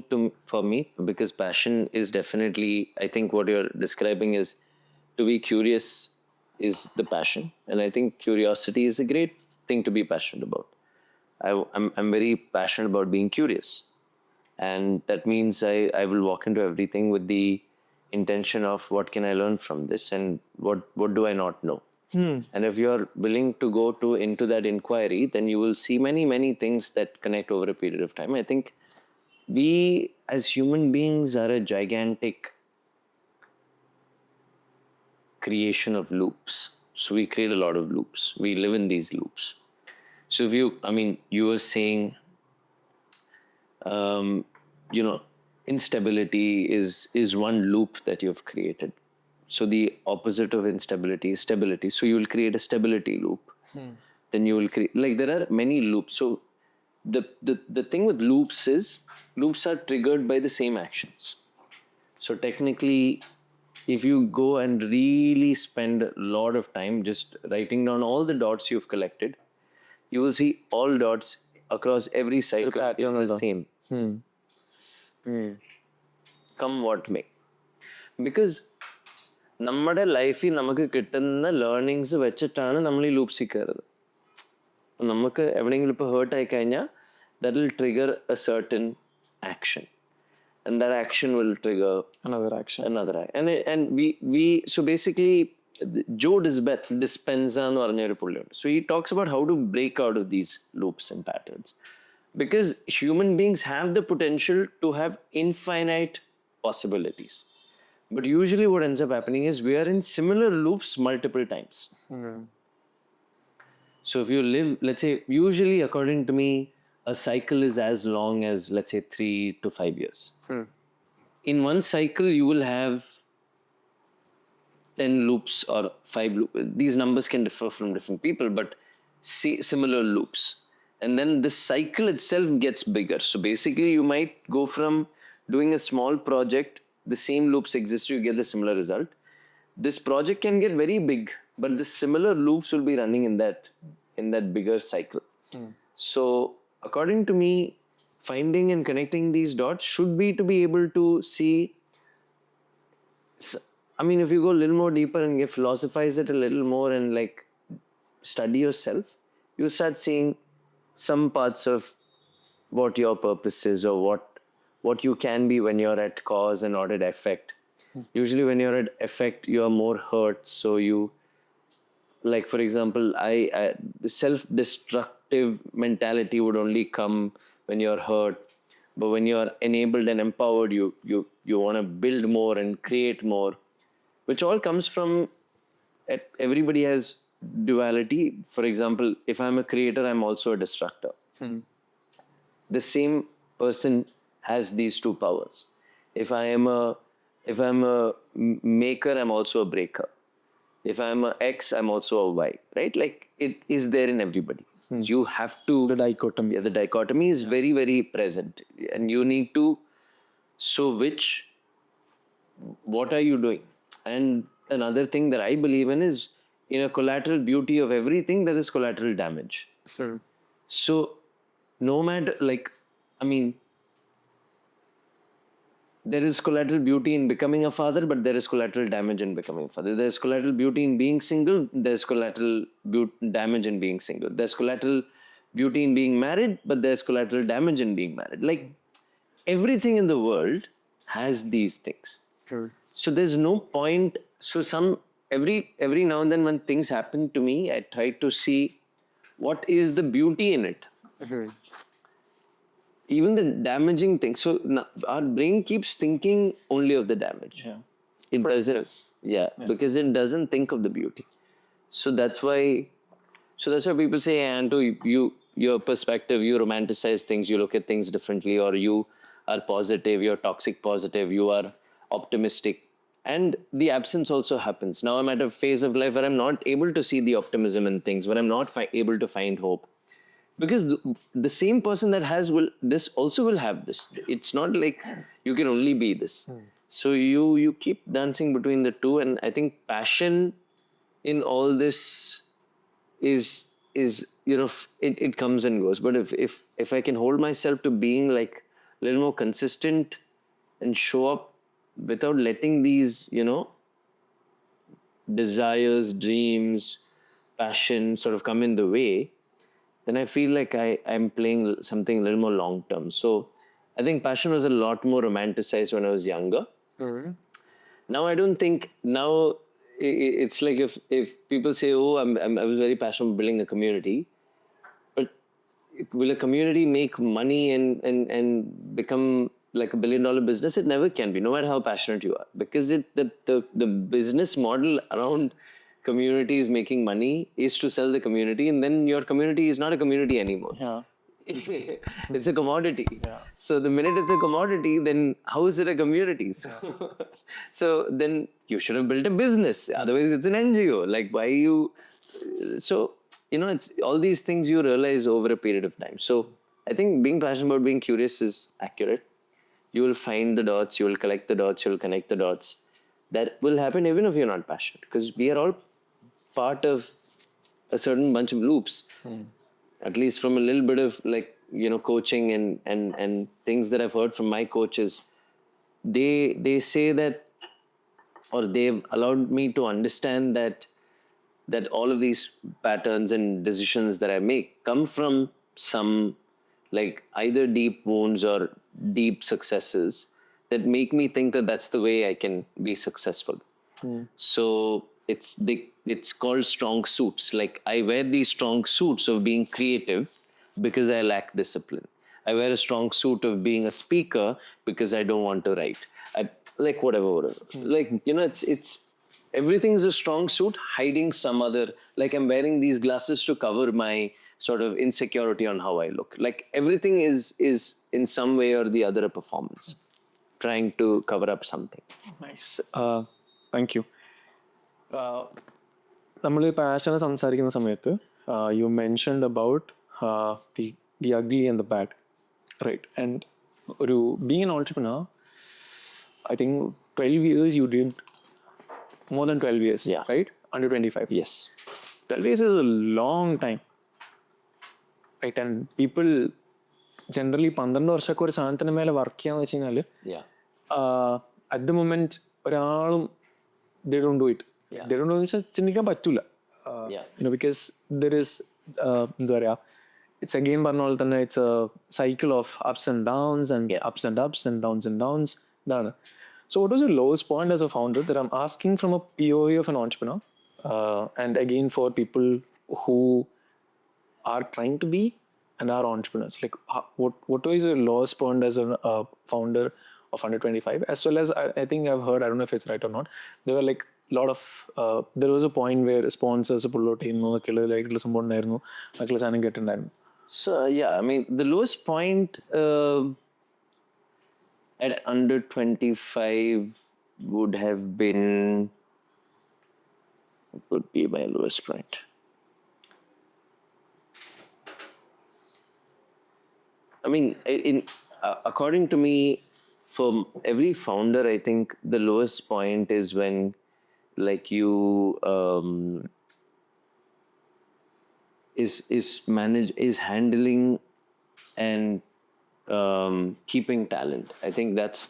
for me, because passion is definitely, I think what you're describing is to be curious is the passion. And I think curiosity is a great thing to be passionate about. I'm very passionate about being curious. And that means I will walk into everything with the intention of what can I learn from this, and what do I not know. And if you're willing to go into that inquiry, then you will see many things that connect over a period of time. I think we as human beings are a gigantic creation of loops. So we create a lot of loops. We live in these loops. So if you were saying, instability is one loop that you've created. So the opposite of instability is stability. So you will create a stability loop. then you will create, like there are many loops. So the thing with loops is loops are triggered by the same actions. So technically, if you go and really spend a lot of time just writing down all the dots you've collected, you will see all dots across every cycle is the same. Come what may. Because നമ്മുടെ ലൈഫിൽ നമുക്ക് കിട്ടുന്ന learnings വെച്ചിട്ടാണ് നമ്മൾ ഈ ലൂപ്സിൽ കയറുന്നത്. നമുക്ക് എവിടെയെങ്കിലും ഇപ്പോൾ ഹേർട്ട് ആയി കഴിഞ്ഞാൽ that will trigger A certain action. And that action will trigger another action. And we so basically Joe Dispenza എന്ന് പറഞ്ഞ ഒരു പുള്ളിയുണ്ട്. So he talks about how to break out of these loops and patterns, because human beings have the potential to have infinite possibilities, but usually what ends up happening is we are in similar loops multiple times. So if you live, let's say, usually according to me, a cycle is as long as, let's say, 3 to 5 years. In one cycle, you will have 10 loops or 5 loops. These numbers can differ from different people, but similar loops. And then the cycle itself gets bigger. So basically, you might go from doing a small project, the same loops exist, you get the similar result. This project can get very big, but the similar loops will be running in that bigger cycle. So according to me, finding and connecting these dots should be to be able to see. I mean, if you go a little more deeper and you philosophize it a little more and like study yourself, you start seeing some parts of what your purpose is, or what you can be when you're at cause and not at effect. Usually when you're at effect, you're more hurt. So you, like for example, the self-destructive mentality would only come when you're hurt. But when you're enabled and empowered, you want to build more and create more, which all comes from, everybody has duality. For example, if I'm a creator, I'm also a destructor. The same person has these two powers. If I'm a maker, I'm also a breaker. If I'm a X, I'm also a Y, right? Like it is there in everybody. You have to, The dichotomy. the dichotomy is very, very present, and you need to, so what are you doing? And another thing that I believe in is, in a collateral beauty of everything, there is collateral damage. Sure. So no matter, like, I mean, there is collateral beauty in becoming a father, but there is collateral damage in becoming a father. There's collateral beauty in being single. There's collateral damage in being single. There's collateral beauty in being married, but there's collateral damage in being married. Like, everything in the world has these things. Sure. So there's no point. So every now and then when things happen to me, I try to see what is the beauty in it. Even the damaging things. So our brain keeps thinking only of the damage. It doesn't. Because it doesn't think of the beauty. So that's why people say, hey, Anto, your perspective, you romanticize things, you look at things differently, or you are positive, you're toxic positive, you are optimistic. And the absence also happens. Now I'm at a phase of life where I'm not able to see the optimism in things, where I'm not able to find hope. Because the same person that has this also will have this. It's not like you can only be this. So you keep dancing between the two, and I think passion in all this is it comes and goes. But if I can hold myself to being like a little more consistent and show up without letting these desires, dreams, passion sort of come in the way, then I feel like I'm playing something a little more long term. So I think passion was a lot more romanticized when I was younger. Now I don't think, now it's like if people say, oh, I was very passionate about building a community, but will a community make money and become like $1 billion business? It never can be, no matter how passionate you are, because the business model around community is making money is to sell the community, and then your community is not a community anymore. It's a commodity. So the minute it's a commodity, then how is it a community? So then you should have built a business. Otherwise, it's an NGO. Like, why you? So it's all these things you realize over a period of time. So I think being passionate about being curious is accurate. You will find the dots, you will collect the dots, you will connect the dots. That will happen even if you're not passionate, because we are all part of a certain bunch of loops. At least from a little bit of coaching and things that I've heard from my coaches, they say that, or they've allowed me to understand that all of these patterns and decisions that I make come from some, like, either deep wounds or deep successes that make me think that that's the way I can be successful. So it's called strong suits. Like, I wear these strong suits of being creative because I lack discipline. I wear a strong suit of being a speaker because I don't want to write. Like, whatever. Like, it's everything's a strong suit hiding some other. Like, I'm wearing these glasses to cover my sort of insecurity on how I look. Like, everything is in some way or the other a performance, trying to cover up something. Nice. Thank you. നമ്മൾ പാഷനെ സംസാരിക്കുന്ന സമയത്ത് you mentioned about the ugly and the bad, right? And ഒരു being an entrepreneur, I think 12 years you did, more than 12 years, Yeah. right? Under 25. Yes. 12 years is a long time, right? And people generally 12 വർഷമൊക്കെ ഒരു സാധനത്തിന് മേലെ work ചെയ്യാന്ന് വെച്ച് കഴിഞ്ഞാൽ Yeah. at the moment ഒരാളും they don't do it. They don't do it വെച്ചാൽ ചിന്തിക്കാൻ പറ്റൂല. Yeah. Because there is എന്താ പറയുക, it's again പറഞ്ഞ പോലെ തന്നെ it's a cycle of ups and downs and ups and ups and downs. ഇതാണ്. So what was your lowest point as a founder? That I'm asking from a POV of an entrepreneur, and again for people who are trying to be and are entrepreneurs. Like, what was your lowest point as a founder of under 25? As well as I think I've heard, I don't know if it's right or not, there were like lot of there was a point where sponsors പുള്ളോട്ട് ചെയ്യുന്നു, ആയിട്ടുള്ള സംഭവം ഉണ്ടായിരുന്നു, മറ്റുള്ള സാധനം കേട്ടിട്ടുണ്ടായിരുന്നു. So yeah, I mean, the lowest point at under 25 would have been, what would be my lowest point? I mean, according to me, for every founder, I think the lowest point is when, like, you is handling and keeping talent. I think that's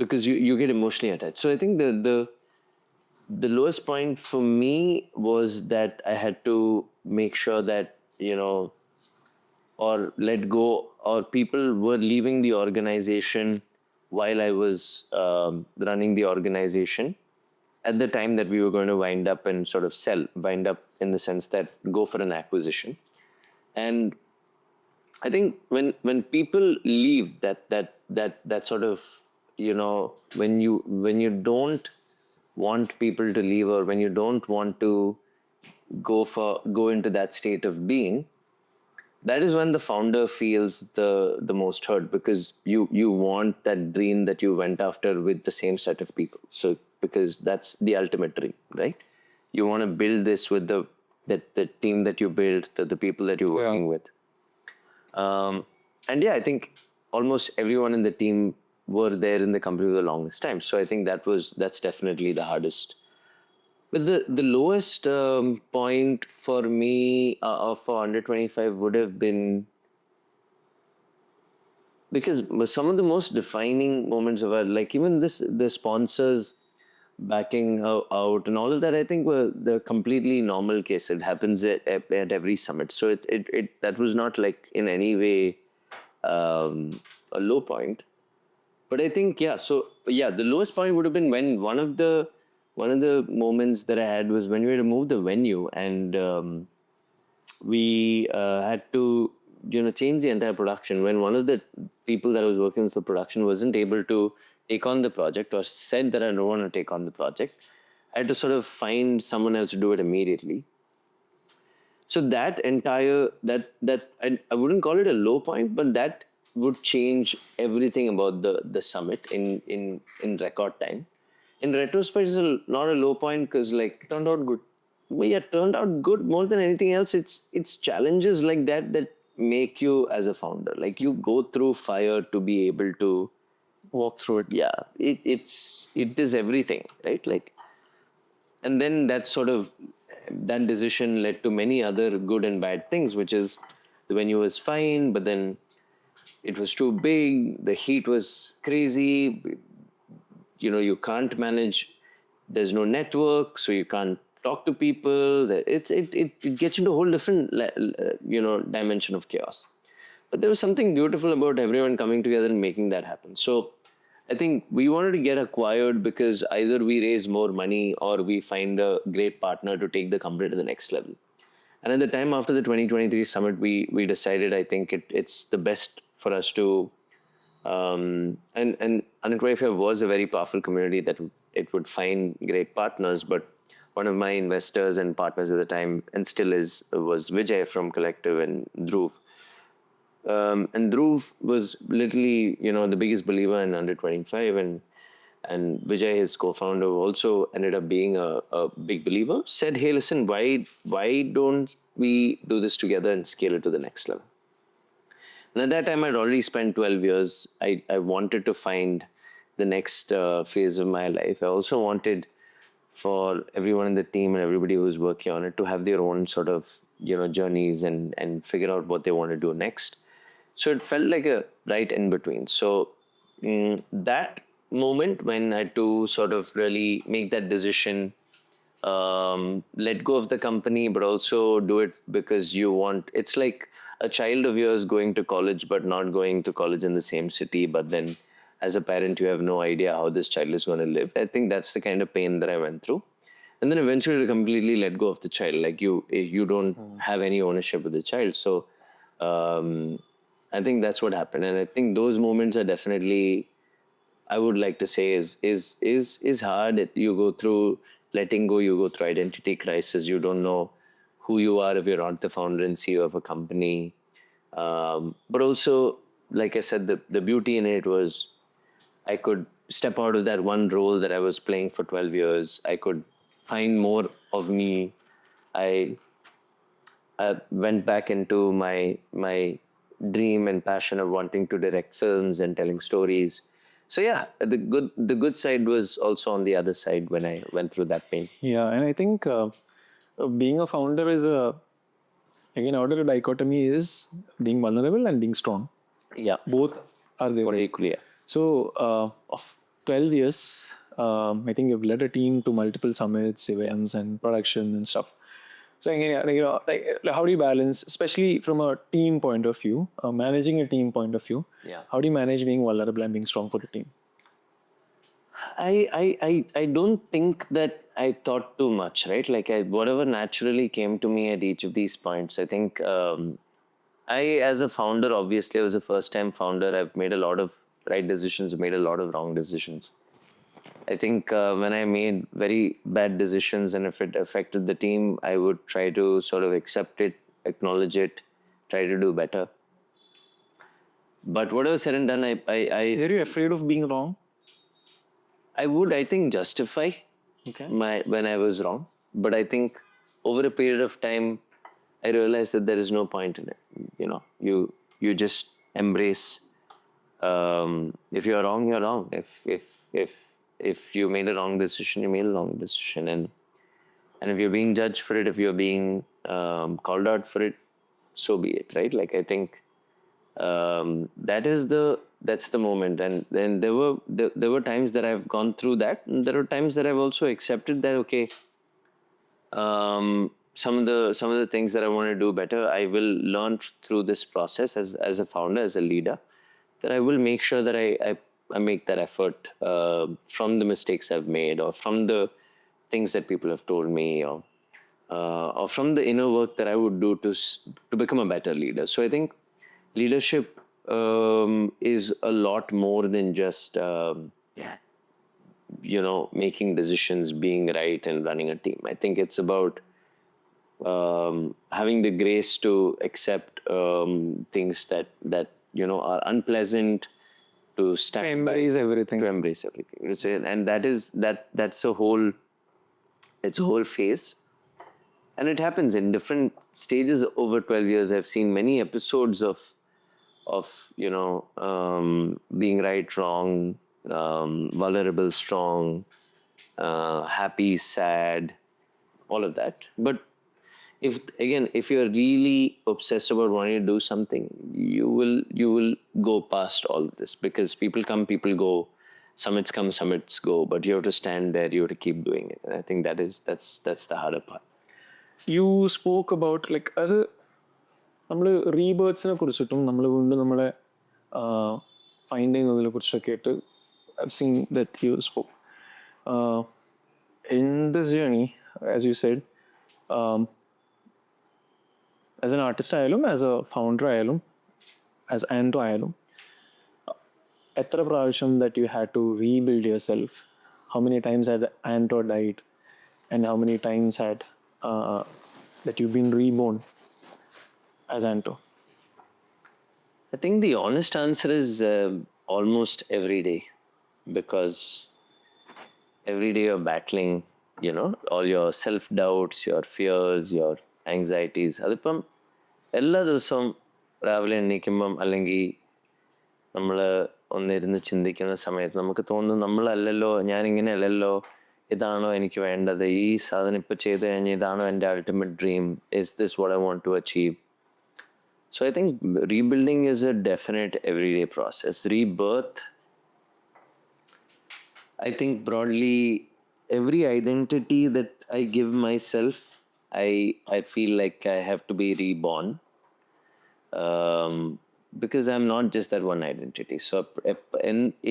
because you get emotionally attached. So I think the lowest point for me was that I had to make sure that, or let go, or people were leaving the organization while I was running the organization at the time that we were going to wind up and sort of wind up in the sense that go for an acquisition. And I think when people leave, that sort of, when you don't want people to leave, or when you don't want to go into that state of being, that is when the founder feels the most hurt, because you want that dream that you went after with the same set of people. So because that's the ultimate dream, right? You want to build this with the team that you built, the people that you're working with. And yeah, I think almost everyone in the team were there in the company for the longest time. So I think that's definitely the hardest. But the lowest point for me for under 25 would have been, because some of the most defining moments of our, like, even the sponsors backing out and all of that, I think were the completely normal case. It happens at every summit. So it that was not like in any way a low point. But I think, the lowest point would have been when one of the moments that I had was when we removed the venue, and we had to change the entire production. When one of the people that was working for production wasn't able to take on the project, or said that I don't want to take on the project, I had to sort of find someone else to do it immediately. So that entire I wouldn't call it a low point, but that would change everything about the summit in record time. In retrospect, it's not a low point, because, like, Turned out good. turned out good. More than anything else, it's challenges like that make you as a founder. Like you go through fire to be able to Walk through it. yeah, it is everything, right? Like, and then that decision led to many other good and bad things, which is the venue was fine, but then it was too big, the heat was crazy, you can't manage, there's no network, so you can't talk to people. It gets into a whole different dimension of chaos. But there was something beautiful about everyone coming together and making that happen. So I think we wanted to get acquired because either we raise more money or we find a great partner to take the company to the next level. And at the time after the 2023 summit, we decided, I think it's the best for us to and Unemployed was a very powerful community that it would find great partners. But one of my investors and partners at the time, and still was Vijay from Collective and Dhruv. And Dhruv was literally, the biggest believer in under 25, and Vijay, his co-founder, also ended up being a big believer. Said, "Hey, listen, why don't we do this together and scale it to the next level?" And at that time, I'd already spent 12 years. I wanted to find the next phase of my life. I also wanted for everyone in the team and everybody who's working on it to have their own sort of, journeys and figure out what they want to do next. So it felt like a right in between. So that moment when I had to sort of really make that decision, let go of the company, but also do it because you want. It's like a child of yours going to college, but not going to college in the same city. But then, as a parent, you have no idea how this child is going to live. I think that's the kind of pain that I went through. And then eventually to completely let go of the child. Like you don't have any ownership of the child. So I think that's what happened. And I think those moments are definitely, I would like to say, is hard. You go through letting go, you go through identity crisis. You don't know who you are if you're not the founder and CEO of a company. But also, like I said, the beauty in it was I could step out of that one role that I was playing for 12 years. I could find more of me. I went back into my dream and passion of wanting to direct films and telling stories. So yeah, the good side was also on the other side when I went through that pain. Yeah, and I think being a founder is again, order dichotomy is being vulnerable and being strong. Yeah, Both are there. equally. Yeah. So, of 12 years, I think you've led a team to multiple summits, events, and production and stuff. So, again, how do you balance, especially from a team point of view, managing a team point of view? Yeah. How do you manage being vulnerable and being strong for the team? I don't think that I thought too much, right? Like whatever naturally came to me at each of these points. I think as a founder, obviously I was a first time founder. I've made a lot of right decisions, made a lot of wrong decisions. I think when I made very bad decisions and if it affected the team, I would try to sort of accept it, acknowledge it, try to do better. But whatever said and done, Are you afraid of being wrong? I would, I think, justify when I was wrong. But I think over a period of time, I realized that there is no point in it. You just embrace. If you're wrong, you're wrong. If you made a wrong decision, you made a wrong decision. And if you're being judged for it, if you're being called out for it, so be it, right? Like I think that's the moment. And then there were times that I've gone through that, and there are times that I've also accepted that okay, some of the things that I want to do better, I will learn through this process as a founder, as a leader, that I will make sure that I make that effort from the mistakes I've made, or from the things that people have told me, or from the inner work that I would do to become a better leader. So I think leadership is a lot more than just making decisions, being right, and running a team. I think it's about having the grace to accept things that are unpleasant, to stand To embrace everything. to embrace everything. And that's a whole phase. and it happens in different stages over 12 years. I've seen many episodes of being right, wrong, vulnerable, strong, happy, sad, all of that. But if you're really obsessed about wanting to do something, you will go past all of this, because people come, people go, summits come, summits go, but you have to stand there, you have to keep doing it. And I think that's the harder part. You spoke about like അത് നമ്മൾ റീബേർത്ത്സിനെ കുറിച്ചിട്ടും നമ്മൾ വീണ്ടും നമ്മളെ find ചെയ്യുന്നതിനെ കുറിച്ചൊക്കെ ആയിട്ട് I've seen that you spoke. In this journey, as you said, as an artist ആയാലും as a founder ആയാലും as Anto ആയാലും എത്ര പ്രാവശ്യം that you had to rebuild yourself? How many times had Anto died? And how many times had that you've been reborn as Anto? I think the honest answer is almost every day, because every day you're battling, all your self-doubts, your fears, your anxieties. അതിപ്പം എല്ലാ ദിവസവും രാവിലെ എണീക്കുമ്പം അല്ലെങ്കിൽ നമ്മൾ ഒന്നിരുന്ന് ചിന്തിക്കുന്ന സമയത്ത് നമുക്ക് തോന്നുന്നു, നമ്മളല്ലല്ലോ, ഞാനിങ്ങനെ അല്ലല്ലോ, ഇതാണോ എനിക്ക് വേണ്ടത്, ഈ സാധനം ഇപ്പോൾ ചെയ്ത് കഴിഞ്ഞാൽ ഇതാണോ എൻ്റെ ultimate dream, is this what I want to achieve? So I think rebuilding is a definite everyday process. Rebirth, I think broadly, every identity that I give myself, I feel like I have to be reborn, because I'm not just that one identity. So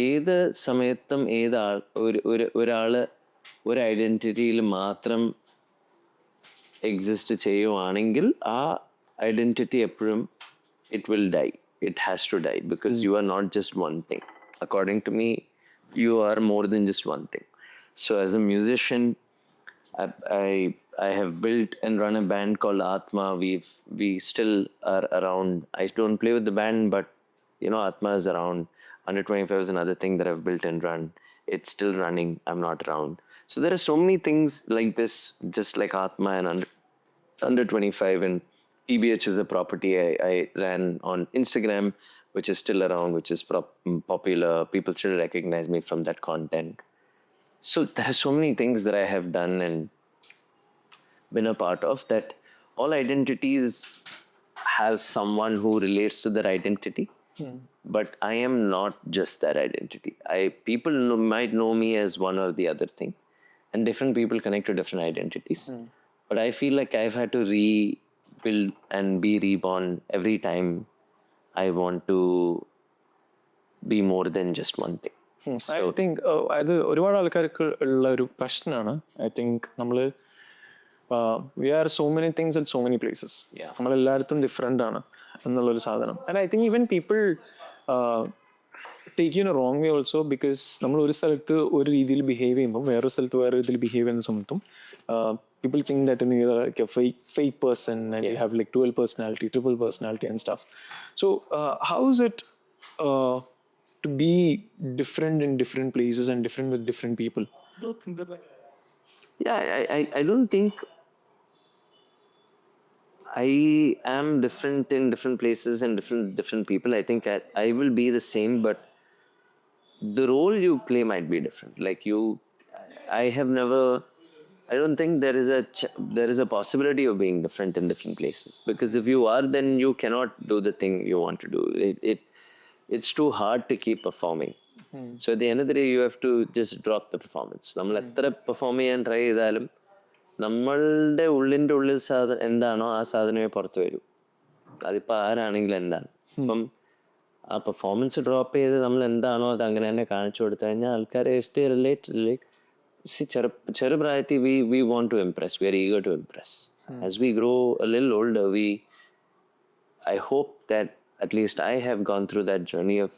ഏത് സമയത്തും ഒരാൾ ഒരു ഐഡൻറ്റിറ്റിയിൽ മാത്രം exist ചെയ്യുവാണെങ്കിൽ ആ identity എപ്പോഴും it will die. It has to die, because you are not just one thing. According to me, you are more than just one thing. So as a musician, I have built and run a band called Atma. We still are around. I don't play with the band, but Atma is around. 125 is another thing that I've built and run. It's still running. I'm not around. So there are so many things like this, just like Atma and under 25, and TBH is a property I ran on Instagram, which is still around, which is popular. People still recognize me from that content. So there are so many things that I have done and been a part of, that all identities have someone who relates to their identity. But I am not just that identity. People might know me as one or the other thing, and different people connect to different identities. But I feel like I've had to rebuild and be reborn every time I want to be more than just one thing. I think അത് ഒരുപാട് ആൾക്കാർക്ക് ഉള്ള ഒരു പ്രശ്നമാണ്. I think നമ്മൾ we are so many things at so many places. നമ്മളെല്ലായിടത്തും different ആണ് എന്നുള്ളൊരു സാധനം. And I think even people take you in a wrong way also, because നമ്മൾ ഒരു സ്ഥലത്ത് ഒരു രീതിയിൽ ബിഹേവ് ചെയ്യുമ്പോൾ വേറൊരു സ്ഥലത്ത് വേറെ രീതിയിൽ ബിഹേവ് ചെയ്യുന്ന സമയത്തും people think that you're like a fake person, and you have like dual personality, triple personality and stuff. So how is it to be different in different places and different with different people? Yeah, I don't think I am different in different places and different people. I think I will be the same, but the role you play might be different. Like I don't think there is a possibility of being different in different places, because if you are, then you cannot do the thing you want to do. It's too hard to keep performing. So at the end of the day, you have to just drop the performance. നമ്മൾ എത്ര perform ചെയ്യാൻ try ചെയ്താലും നമ്മളുടെ ഉള്ളിൻ്റെ ഉള്ളിൽ എന്താണോ ആ സാധനമേ പുറത്ത് വരൂ. അതിപ്പോൾ ആരാണെങ്കിലും എന്താണ്. അപ്പം ആ പെർഫോമൻസ് ഡ്രോപ്പ് ചെയ്ത് നമ്മൾ എന്താണോ അത് അങ്ങനെ തന്നെ കാണിച്ചു കൊടുത്തു കഴിഞ്ഞാൽ ആൾക്കാരെ റിലേറ്റ്. See, ചെറുപ്രായത്തിൽ we want to impress. We are eager to impress. As we grow a little older, I hope that at least I have gone through that journey of,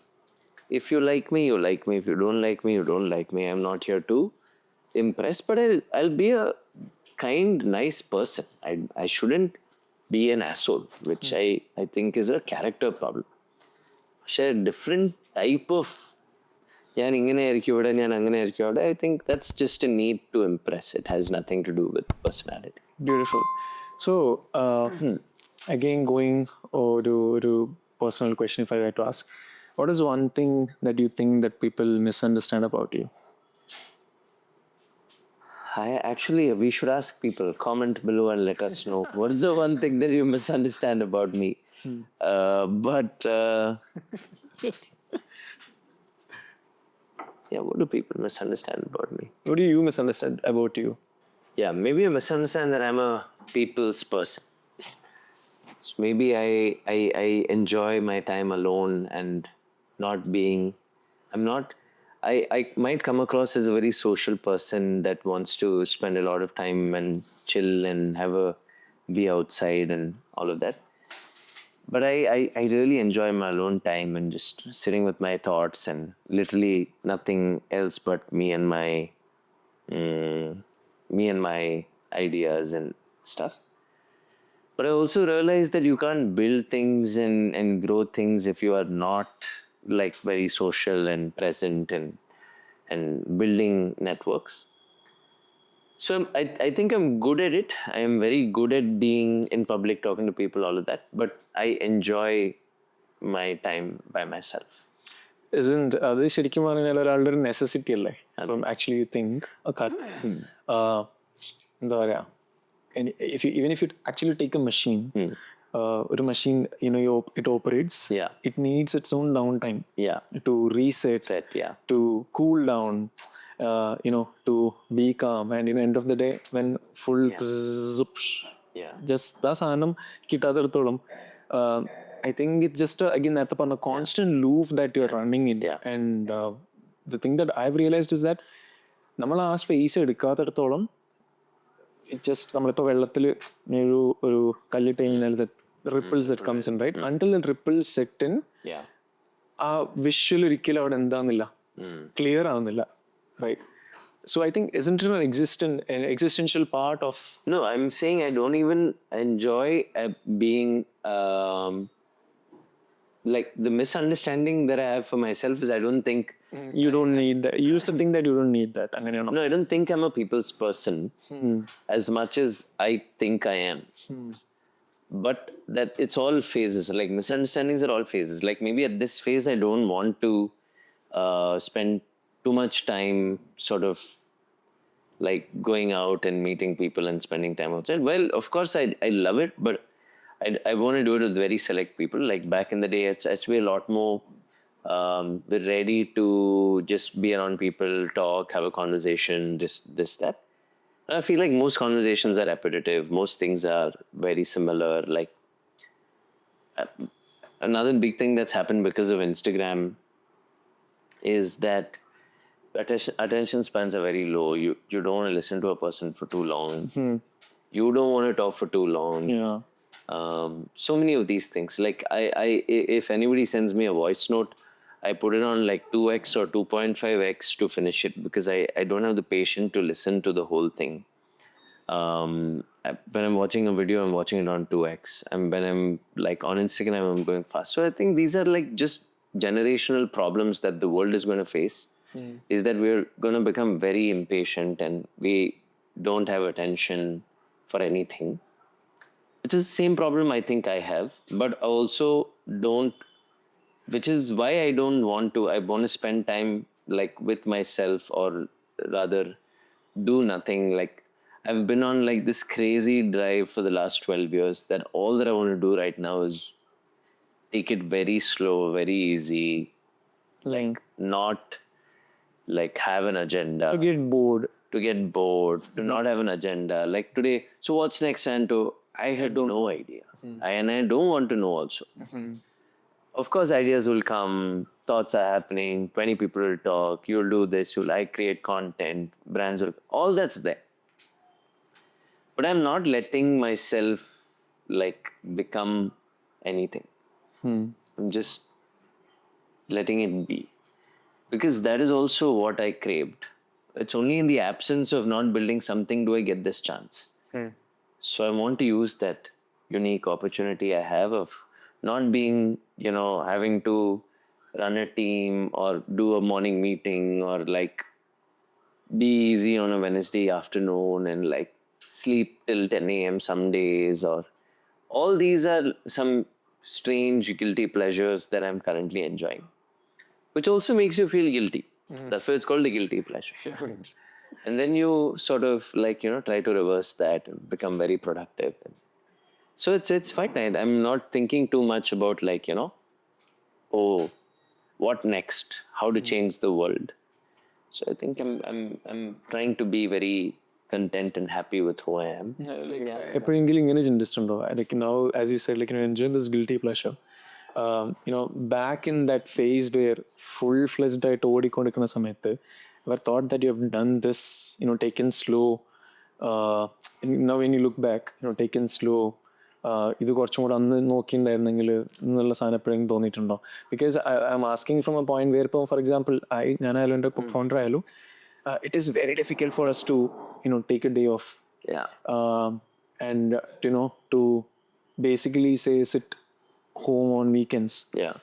if you like me, you like me. If you don't like me, you don't like me. I'm not here to impress, but I'll be a kind, nice person. I shouldn't be an asshole, which I think is a character problem. Share different type of ഞാൻ ഇങ്ങനെ ആയിരിക്കും ഇവിടെ, ഞാൻ അങ്ങനെ ആയിരിക്കും അവിടെ. I think that's just a need to impress. It has nothing to do with personality. Beautiful. So, again, going to personal question, if I were to ask, what is one thing that you think that people misunderstand about you? We should ask people. Comment below and let us know what is the one thing that you misunderstand about me. But yeah, what do people misunderstand about me? What do you misunderstand about you? Yeah, maybe you misunderstand that I'm a people's person. So maybe I enjoy my time alone and not being. I'm not. I might come across as a very social person that wants to spend a lot of time and chill and be outside and all of that. But I really enjoy my alone time and just sitting with my thoughts and literally nothing else but me and my ideas and stuff. But I also realized that you can't build things and grow things if you are not like very social and present and building networks. So I think I'm good at it. I am very good at being in public, talking to people, all of that. But I enjoy my time by myself. Isn't അത് ശരിക്കും പറഞ്ഞാൽ ഒരാളുടെ ഒരു necessity അല്ലേ? അപ്പം actually you think എന്താ പറയാ, even if you actually take a machine, ഒരു machine, it operates. Yeah. It needs its own downtime. Yeah. To reset. Yeah. To cool down. To be calm. And end of the day, when full Yeah. just ആ സാധനം കിട്ടാത്തിടത്തോളം, I think it's just again നേരത്തെ പറഞ്ഞ constant loop that you're running in. Yeah. And the thing that I've realized is that നമ്മൾ ആ space എടുക്കാത്തിടത്തോളം it just നമ്മളിപ്പോൾ വെള്ളത്തിൽ ഒരു കല്ലിട്ട് കഴിഞ്ഞാൽ ripples that comes in, right? Until the ripples set in, Yeah. ആ visual ഒരിക്കലും അവിടെ എന്താകുന്നില്ല, ക്ലിയർ ആവുന്നില്ല, right? So I think isn't it an existential part of? No, I'm saying I don't even enjoy being like the misunderstanding that I have for myself is I don't think You don't need that. You used to think that you don't need that. no, I don't think I'm a people's person as much as I think I am. But that it's all phases. Like misunderstandings are all phases. Like maybe at this phase I don't want to spend too much time sort of like going out and meeting people and spending time outside. Well, of course I love it, but I want to do it with very select people. Like back in the day, it's be a lot more ready to just be around people, talk, have a conversation, this, that. I feel like most conversations are repetitive. Most things are very similar. Like another big thing that's happened because of Instagram is that attention spans are very low. You don't want to listen to a person for too long. You don't want to talk for too long. Yeah. So many of these things. Like if anybody sends me a voice note, I put it on like 2x or 2.5x to finish it because I don't have the patience to listen to the whole thing. When I'm watching a video, I'm watching it on 2x. And when I'm like on Instagram, I'm going fast. So I think these are like just generational problems that the world is going to face. Is that we're going to become very impatient and we don't have attention for anything. Which is the same problem I think I have, but I also don't, which is why I don't want to. I want to spend time like with myself, or rather do nothing. Like I've been on like this crazy drive for the last 12 years that all that I want to do right now is take it very slow, very easy, like not like have an agenda. To get bored. To not have an agenda. Like today, so what's next, Anto? I had no idea. And I don't want to know also. Of course, ideas will come, thoughts are happening, 20 people will talk, you'll do this, I create content, brands will, all that's there. But I'm not letting myself like become anything. I'm just letting it be. Because that is also what I craved. It's only in the absence of not building something do I get this chance. So I want to use that unique opportunity I have of not being, having to run a team or do a morning meeting or like be easy on a Wednesday afternoon and like sleep till 10 a.m. some days, or all these are some strange guilty pleasures that I'm currently enjoying, which also makes you feel guilty. That's why it's called a guilty pleasure. And then you sort of try to reverse that and become very productive. So it's fine. I'm not thinking too much about oh, what next? How to change the world? So I think I'm trying to be very content and happy with who I am. എപ്പോഴെങ്കിലും ഇങ്ങനെ ചിന്തിച്ചിട്ടുണ്ടോ? Like now, as you said, like enjoying this guilty pleasure. Back in that phase where full-fledged ആയിട്ട് ഓടിക്കൊണ്ടിരിക്കുന്ന സമയത്ത്, ever thought that you have done this, taken slow, now when you look back, taken slow, ഇത് കുറച്ചും കൂടെ അന്ന് നോക്കിയിട്ടുണ്ടായിരുന്നെങ്കിൽ എന്നുള്ള സാധനം എപ്പോഴെങ്കിലും തോന്നിയിട്ടുണ്ടോ? Because I am asking from a point where ഇപ്പോൾ ഫോർ എക്സാമ്പിൾ ഞാനായാലും എൻ്റെ ഫൗണ്ടർ ആയാലും it is very difficult for us to take a day off. Yeah. And to basically say sit home on weekends. Yeah.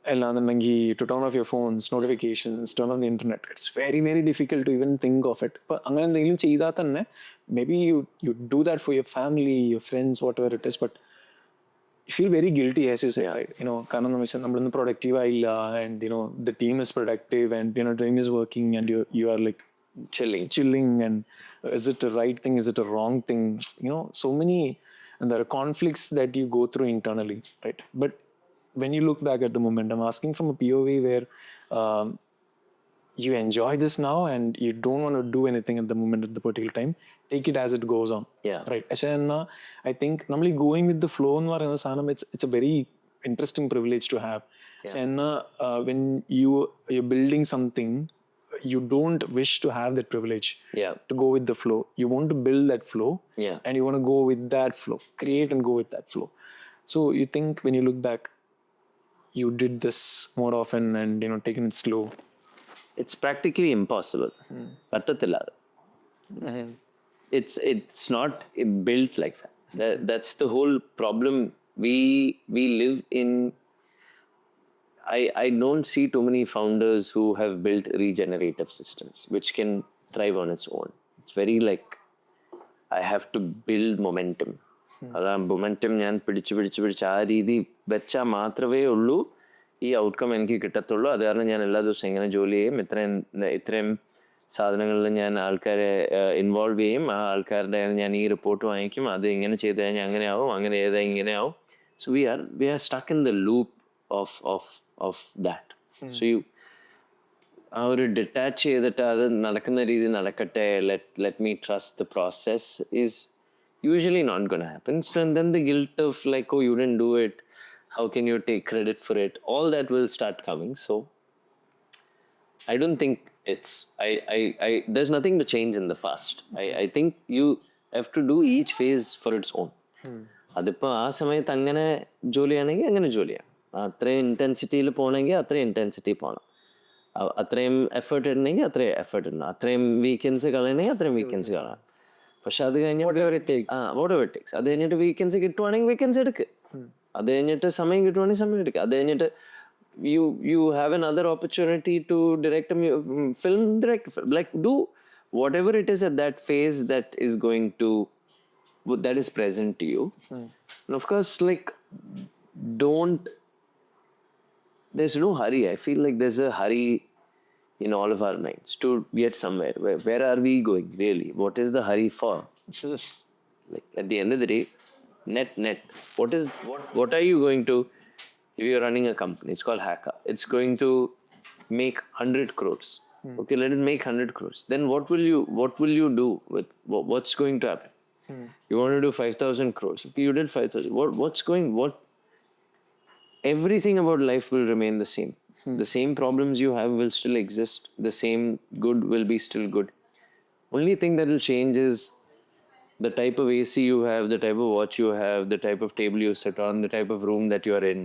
To turn off your phones, notifications, turn on the internet. It's very, very difficult to even think of it. But maybe you do that for your family, your friends, whatever it is. But you feel very guilty, as you say. We're productive, and the team is productive, and team is working, and you are like chilling. And is it the right thing? Is it a wrong thing? So many, and there are conflicts that you go through internally, right? But when you look back at the moment, I'm asking from a POV where you enjoy this now and you don't want to do anything at the moment at the particular time. Take it as it goes on. Yeah. Right. I think normally going with the flow it's a very interesting privilege to have. Yeah. And when you're building something, you don't wish to have that privilege. Yeah. To go with the flow. You want to build that flow. Yeah. And you want to go with that flow. Create and go with that flow. So you think when you look back, you did this more often and taken it slow? It's practically impossible. It's not built like that. That's the whole problem. We live in. I don't see too many founders who have built regenerative systems which can thrive on its own. It's very I have to build momentum. Momentum ഞാൻ പിടിച്ച് ആ രീതി വെച്ചാൽ മാത്രമേ ഉള്ളൂ ഈ outcome എനിക്ക് കിട്ടത്തുള്ളൂ. അത് കാരണം ഞാൻ എല്ലാ ദിവസവും എങ്ങനെ ജോലി ചെയ്യും, ഇത്രയും സാധനങ്ങളിൽ ഞാൻ ആൾക്കാരെ ഇൻവോൾവ് ചെയ്യും, ആ ആൾക്കാരുടെ ഞാൻ ഈ റിപ്പോർട്ട് വാങ്ങിക്കും, അത് ഇങ്ങനെ ചെയ്ത് കഴിഞ്ഞാൽ അങ്ങനെ ആവും, അങ്ങനെ ചെയ്താൽ ഇങ്ങനെ ആവും. So we R stuck in the loop of that. So ആ ഒരു ഡിറ്റാച്ച് ചെയ്തിട്ട് അത് നടക്കുന്ന രീതി നടക്കട്ടെ, let me trust the process is usually not going to happen. So, and then the guilt of oh, you didn't do it, how can you take credit for it, all that will start coming. So I don't think it's there's nothing to change in the fast. I think you have to do each phase for its own. അതിപ്പോൾ ആ സമയത്ത് അങ്ങനെ ജോലിയാണെങ്കിൽ അങ്ങനെ ജോലിയാണ്, അത്രയും ഇൻറ്റൻസിറ്റിയിൽ പോകണമെങ്കിൽ അത്രയും intensity പോകണം, അത്രയും എഫേർട്ട് ഇടണമെങ്കിൽ അത്രയും എഫേർട്ട് ഇടണം, അത്രയും വീക്കെൻഡ്സ് കളയണമെങ്കിൽ അത്രയും വീക്കെൻഡ്സ് കളയണം. പക്ഷെ അത് കഴിഞ്ഞ് whatever it takes അത് കഴിഞ്ഞിട്ട് വീക്കെൻഡ്സ് കിട്ടുവാണെങ്കിൽ വീക്കെൻഡ്സ് എടുക്ക്, അത് കഴിഞ്ഞിട്ട് സമയം കിട്ടുവാണെങ്കിൽ സമയം എടുക്കുക, അത് കഴിഞ്ഞിട്ട് you have another opportunity to direct a film, do whatever it is at that phase that is present to you. And of course there's no hurry. I feel like there's a hurry in all of our minds to get somewhere. Where are we going really? What is the hurry for? At the end of the day, net. What are you going to, if you're running a company, it's called Haka. It's going to make 100 crores. Okay, let it make 100 crores. Then what will you do with what's going to happen? You want to do 5,000 crores. Okay, you did 5,000. Everything about life will remain the same. The same problems you have will still exist. The same good will be still good. Only thing that will change is the type of AC you have, the type of watch you have, the type of table you sit on, the type of room that you are in.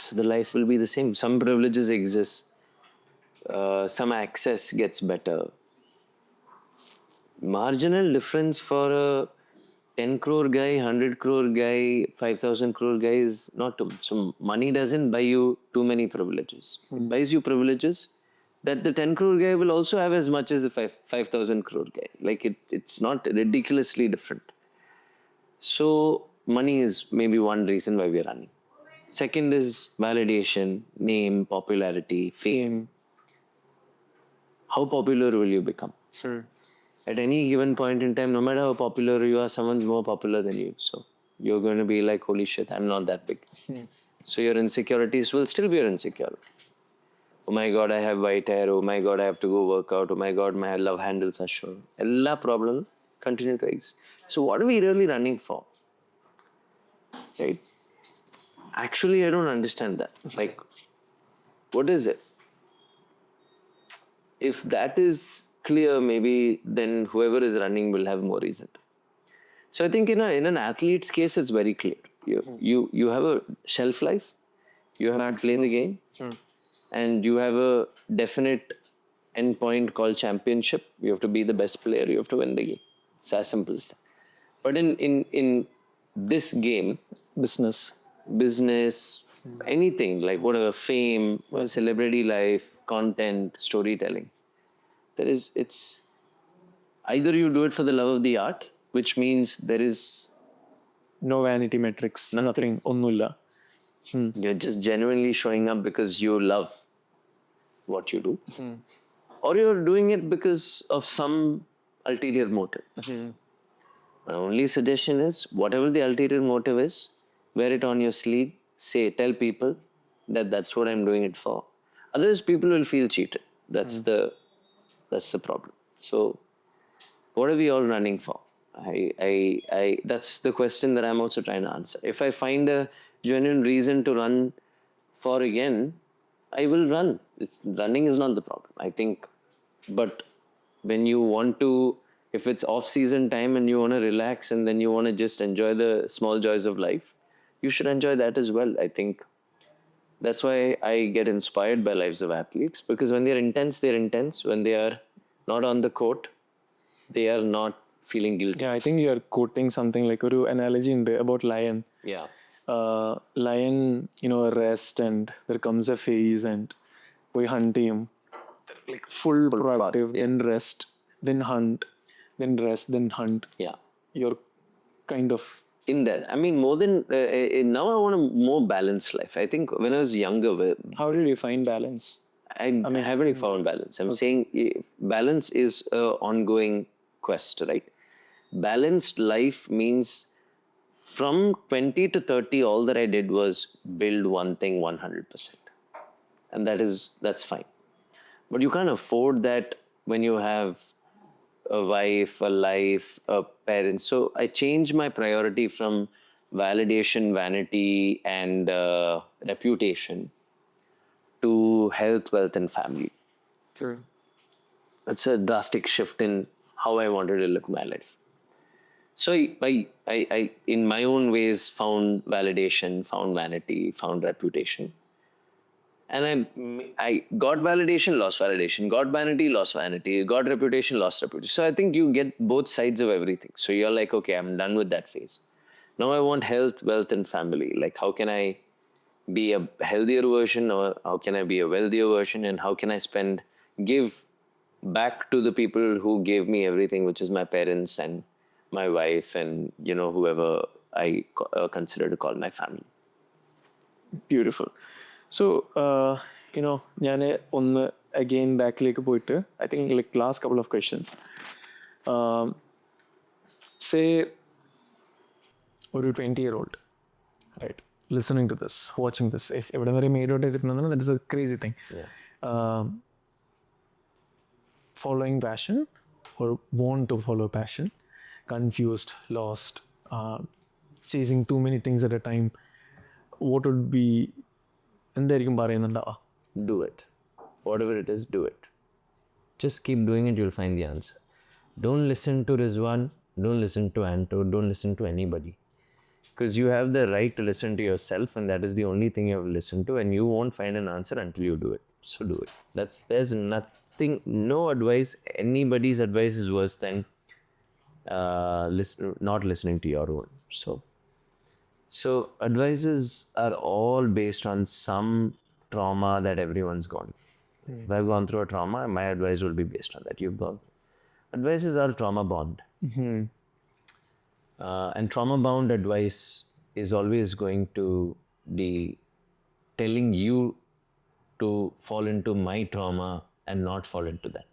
So the life will be the same. Some privileges exist. Some access gets better. Marginal difference for a 10 crore guy, 100 crore guy, 5,000 crore guy is not too much. So money doesn't buy you too many privileges. It buys you privileges that the 10 crore guy will also have as much as the 5,000 crore guy. Like it's not ridiculously different. So money is maybe one reason why we're running. Second is validation, name, popularity, fame. How popular will you become? Sure. At any given point in time, no matter how popular you are, someone's more popular than you. So you're going to be like, holy shit, I'm not that big. So your insecurities will still be your insecurity. Oh my God, I have white hair. Oh my God, I have to go work out. Oh my God, my love handles are shown. All problem continue to exist. So what are we really running for? Right? Actually, I don't understand that. Like, what is it? If that is clear, maybe then whoever is running will have more reason. So I think in an athlete's case, it's very clear. You have a shelf life. You have to play the game, and you have a definite endpoint called championship. You have to be the best player. You have to win the game. It's as simple as that. But in this game, business, anything like whatever, fame, celebrity life, content, storytelling, it's either you do it for the love of the art, which means there is No vanity metrics. Nothing. Onnulla. you're just genuinely showing up because you love what you do, or you're doing it because of some ulterior motive. My only suggestion is, whatever the ulterior motive is, wear it on your sleeve. Tell people that that's what I'm doing it for. Otherwise, people will feel cheated. That's the problem. So, what are we all running for? That's the question that I'm also trying to answer. If I find a genuine reason to run for again, I will run. Running is not the problem, I think. But when you want to, if it's off-season time and you want to relax and then you want to just enjoy the small joys of life, you should enjoy that as well. I think that's why I get inspired by lives of athletes, because when they're intense, they're intense. When they are not on the court, they are not feeling guilty. Yeah, I think you're quoting something like a analogy about lion. Yeah. Lion, rest and there comes a phase and we hunt him. Like full proactive, then rest, then hunt, then rest, then hunt. Yeah. You're kind of in that. I mean, more than now, I want a more balanced life. I think when I was younger, How did you find balance? I haven't really found balance. I'm saying balance is an ongoing quest, right? Balanced life means from 20 to 30, all that I did was build one thing 100%. And that's fine. But you can't afford that when you have a wife, a life, a parent. So I changed my priority from validation, vanity, and reputation to health, wealth, and family. Sure. That's a drastic shift in how I wanted to look my life. So I in my own ways, found validation, found vanity, found reputation. And I got validation, lost validation, got vanity, lost vanity, got reputation, lost reputation. So I think you get both sides of everything. So you're like, okay, I'm done with that phase. Now I want health, wealth, and family. Like, how can I be a healthier version, or how can I be a wealthier version, and how can I give back to the people who gave me everything, which is my parents and my wife and, whoever I consider to call my family. Beautiful. So, ഞാൻ ഒന്ന് again ബാക്കിലേക്ക് പോയിട്ട് I think like last couple of questions. Say ഒരു 20-year-old, right, listening to this, watching this, if എവിടെ വരെ made out ചെയ്തിട്ടുണ്ടെന്ന്, that is a crazy thing. Following passion or want to follow passion, confused, lost, chasing too many things at a time, what would be എന്തായിരിക്കും പറയുന്നുണ്ടാവുക? Do it. Whatever it is, do it. Just keep doing it, you'll find the answer. Don't listen to Rizwan, don't listen to Anto, don't listen to anybody. Because you have the right to listen to yourself, and that is the only thing you have to listen to, and you won't find an answer until you do it. So do it. There's nothing, no advice, anybody's advice is worse than not listening to your own. So advices are all based on some trauma that everyone's gone. If I've gone through a trauma, my advice will be based on that. Advices are trauma bound. And trauma bound advice is always going to be telling you to fall into my trauma and not fall into that.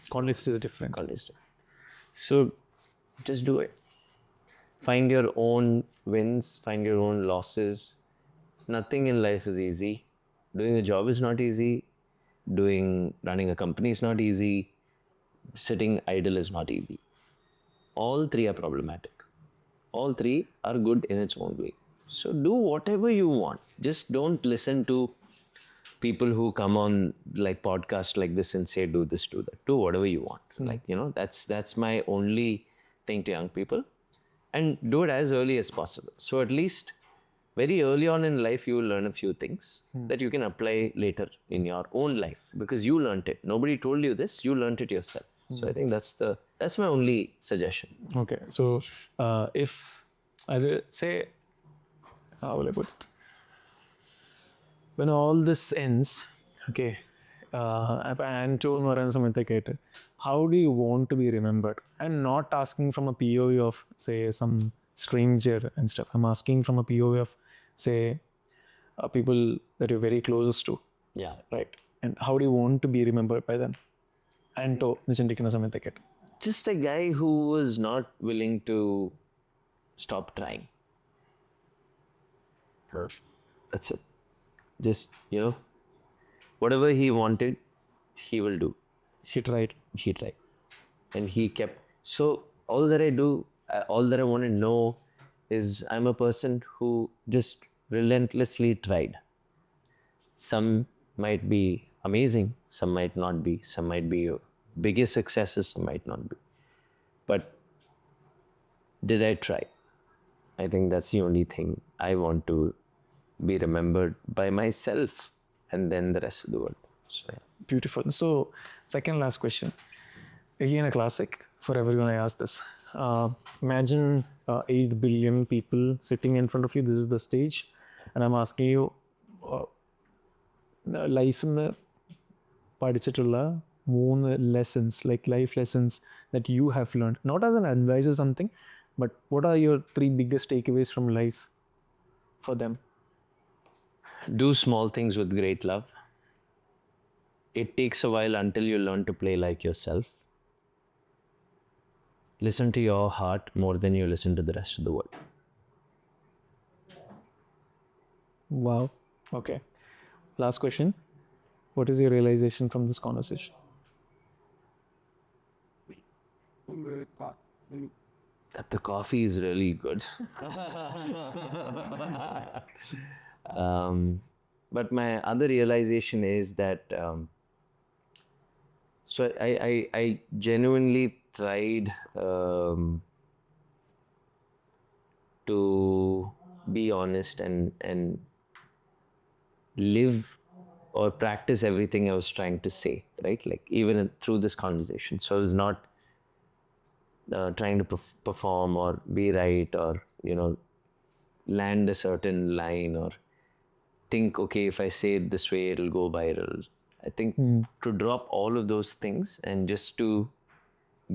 Context is different. Context. So just do it. Find your own wins, find your own losses. Nothing in life is easy. Doing a job is not easy. Running a company is not easy. Sitting idle is not easy. All three are problematic. All three are good in its own way. So do whatever you want. Just don't listen to people who come on like podcasts like this and say do this, do that. Do whatever you want. Like, that's my only thing to young people. And do it as early as possible. So at least very early on in life, you will learn a few things that you can apply later in your own life because you learned it. Nobody told you this, you learned it yourself. So I think that's my only suggestion. Okay, so if I say, how will I put it? When all this ends, okay, Anto എന്ന് പറയുന്ന സമയത്തേക്കായിട്ട്, how do you want to be remembered? I'm not asking from a POV of, say, some stranger and stuff. I'm asking from a POV of, say, people that you're very closest to. Yeah. Right. And how do you want to be remembered by them? Anto എന്ന് ചിന്തിക്കുന്ന സമയത്തേക്കായിട്ട്. Just a guy who was not willing to stop trying. That's it. Just, whatever he wanted, he will do. He tried. And he kept. So all that I do, all that I want to know is I'm a person who just relentlessly tried. Some might be amazing, some might not be. Some might be biggest successes, some might not be. But did I try? I think that's the only thing I want to be remembered by myself and then the rest of the world. So, yeah. Beautiful. So, second last question. Again, a classic for everyone. I ask this. Imagine 8 billion people sitting in front of you. This is the stage. And I'm asking you, life in the പഠിച്ചിട്ടുള്ള 3 lessons, like life lessons that you have learned, not as an advice or something, but what are your 3 biggest takeaways from life for them? Do small things with great love. It takes a while until you learn to play like yourself. Listen to your heart more than you listen to the rest of the world. Wow. Okay. Last question. What is your realization from this conversation? That the coffee is really good. But my other realization is that so I genuinely tried to be honest and live or practice everything I was trying to say, right? Like even through this conversation. So I was not trying to perform or be right or, land a certain line or think, okay, if I say it this way, it'll go viral. I think to drop all of those things and just to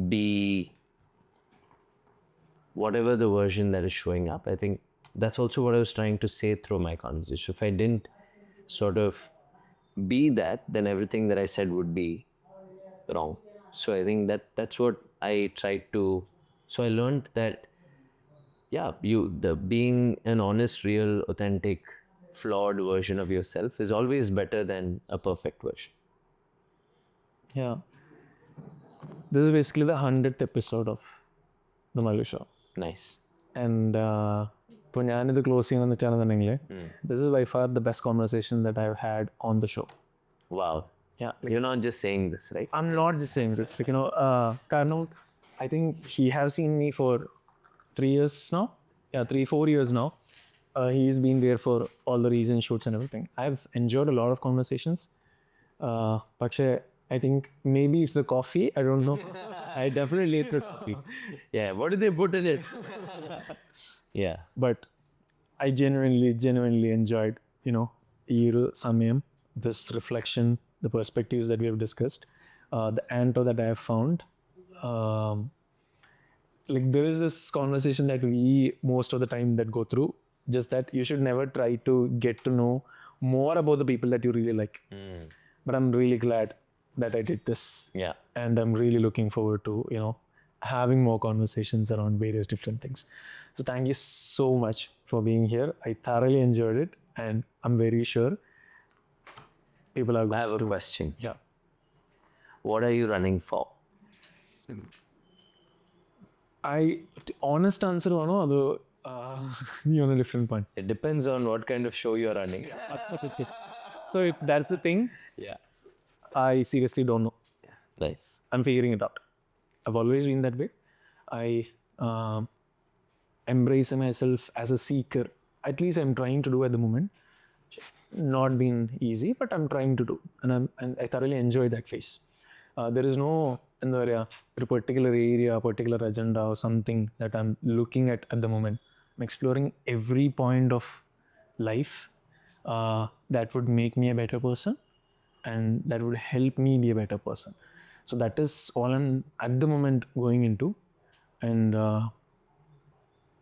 be whatever the version that is showing up. I think that's also what I was trying to say through my conversation. If I didn't sort of be that, then everything that I said would be wrong. So I think that's what I tried to. So I learned that, being an honest, real, authentic, flawed version of yourself is always better than a perfect version. Yeah. This is basically the 100th episode of the Mallu Show. Nice. And ഇപ്പോൾ ഞാനിത് close ചെയ്യുന്നതെന്ന് വെച്ചാണെന്നുണ്ടെങ്കിൽ this is by far the best conversation that I've had on the show. Wow. Yeah. You're not just saying this, right? I'm not just saying this. Like, കാരണം I think he has seen me for 3 years now. Yeah, 3-4 years now. He's been there for all the recent shoots and everything. I've enjoyed a lot of conversations. പക്ഷേ I think maybe it's the coffee. I don't know. I definitely ate the coffee. Yeah. What did they put in it? Yeah. But I genuinely enjoyed, ഈ ഒരു സമയം, this reflection, the perspectives that we have discussed, the Anto that I have found. Like there is this conversation that we most of the time that go through, just that you should never try to get to know more about the people that you really like. But I'm really glad that I did this. Yeah. And I'm really looking forward to, having more conversations around various different things. So thank you so much for being here. I thoroughly enjoyed it, and I'm very sure people are I have a question. Yeah. What are you running for? Honest answer ആണോ അതോ you on a different point? It depends on what kind of show you're running. So if that's the thing, Yeah. I seriously don't know. Nice. I'm figuring it out. I've always been that way. I embrace myself as a seeker. At least I'm trying to do at the moment. Not been easy, but I'm trying to do, and I thoroughly enjoy that phase. There is no എന്താ പറയുക ഒരു particular area, particular agenda or something that I'm looking at the moment. I'm exploring every point of life that would make me a better person and that would help me be a better person. So that is all I'm at the moment going into, and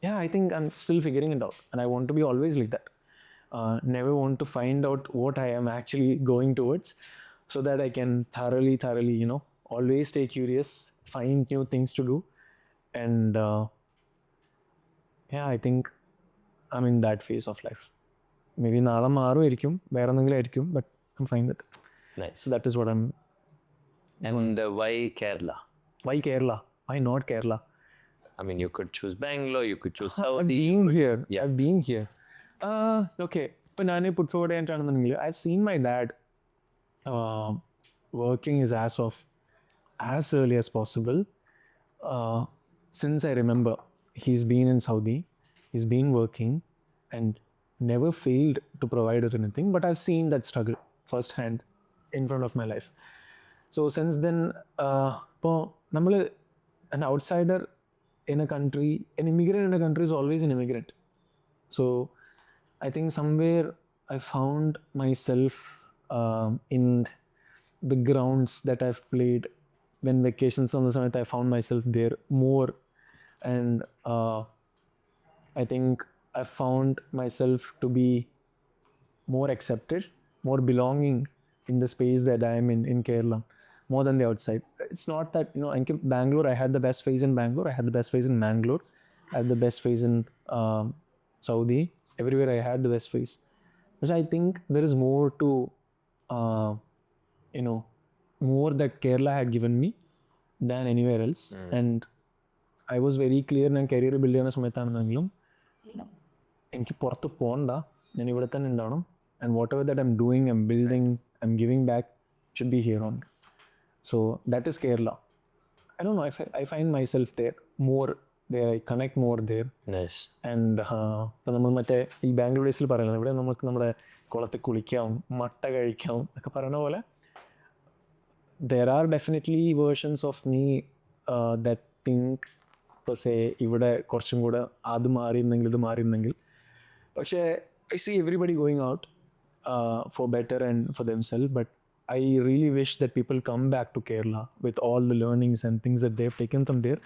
yeah, I think I'm still figuring it out, and I want to be always like that. Never want to find out what I am actually going towards, so that I can thoroughly, always stay curious, find new things to do, and yeah, I think I'm in that phase of life. Maybe നാളെ മാറുമായിരിക്കും, വേറെ എന്തെങ്കിലും ആയിരിക്കും, but I'm fine with it. Nice. So that is what I'm. And why Kerala? Why Kerala? Why not Kerala? I mean, you could choose Bangalore, you could choose I've Saudi. been here. Yeah. I've been here. Okay. But I put forward I've seen my dad working his ass off as early as possible. Since I remember, he's been in Saudi, he's been working and never failed to provide or anything. But I've seen that struggle firsthand in front of my life. So since then, an outsider in a country, an immigrant in a country is always an immigrant. So I think somewhere I found myself in the grounds that I've played. When vacations on the summit, I found myself there more, and I think I found myself to be more accepted, more belonging in the space that I am in Kerala, more than the outside. It's not that, in Bangalore, I had the best phase in Bangalore, I had the best phase in Mangalore, I had the best phase in Saudi. Everywhere I had the best phase. Which I think there is more to, more that Kerala had given me than anywhere else. And I was very clear ഞാൻ career build ചെയ്യുന്ന സമയത്താണെന്നെങ്കിലും എനിക്ക് പുറത്ത് പോകണ്ട, ഞാൻ ഇവിടെ തന്നെ ഉണ്ടാവണം. And whatever that I'm doing, I'm building, I'm giving back, should be here on. So that is Kerala. I don't know, I find myself there more. There I connect more there. Nice. And ഇപ്പം നമ്മൾ മറ്റേ ഈ ബാംഗ്ലൂർ ഡേയ്സിൽ പറയുന്നത്, ഇവിടെ നമുക്ക് നമ്മുടെ കുളത്തിൽ കുളിക്കാം, മട്ട കഴിക്കാം ഒക്കെ പറയുന്ന പോലെ, there are definitely versions of me that think per se ഇവിടെ കുറച്ചും കൂടെ അത് മാറിയിരുന്നെങ്കിൽ ഇത് മാറിയിരുന്നെങ്കിൽ. പക്ഷേ I see everybody going out for better and for themselves, but I really wish that people come back to Kerala with all the learnings and things that they've taken from there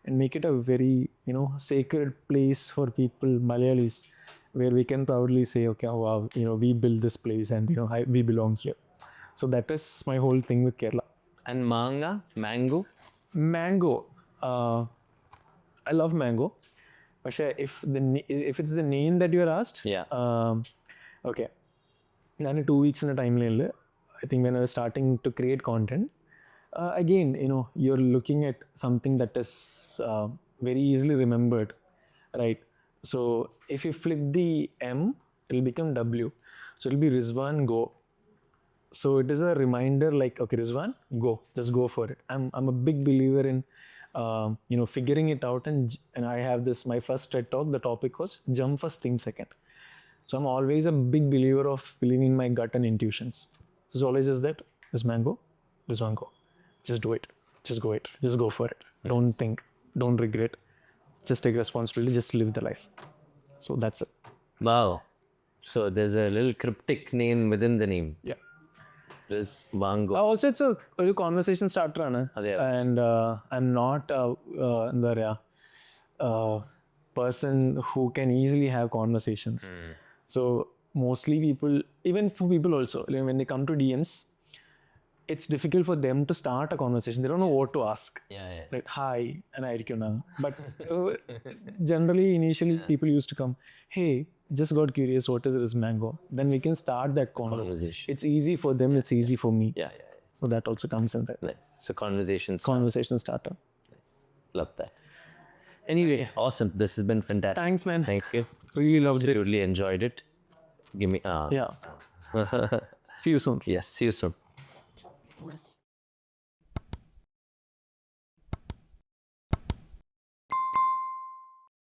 and make it a very, sacred place for people, Malayalis, where we can proudly say, okay, oh, wow, we built this place and, we belong here. So that is my whole thing with Kerala. And mango? Mango. I love mango. But if it's the name that you are asked, Yeah. Okay. Then 2 weeks in a timeline, I think when I was starting to create content, again, you're looking at something that is very easily remembered, right? So if you flip the M, it will become W. So it will be Rizwan Go. So it is a reminder like, okay, Rizwan, go, just go for it. I'm a big believer in, figuring it out. And I have this, my first TED talk, the topic was jump first, think second. So I'm always a big believer of believing in my gut and intuitions. So it's always just that, RizMango, RizMango. Just do it. Just go it. Just go for it. Don't think. Don't regret. Just take responsibility. Just live the life. So that's it. Wow. So there's a little cryptic name within the name. Yeah. RizMango. Also, it's a conversation starter, and I'm not a person who can easily have conversations. So mostly people, even for people also, when they come to DMs, it's difficult for them to start a conversation. They don't know what to ask. Yeah. Like, hi, and but generally, initially, people used to come, hey, just got curious, what is RizMango? Then we can start that Conversation. It's easy for them, it's easy for me. Yeah. So that also comes in there. Nice. So conversation Starter. Love that. Anyway, awesome. This has been fantastic. Thanks, man. Thank you. Really loved it. Totally enjoyed it. Give me. Yeah. See you soon. Yes. See you soon.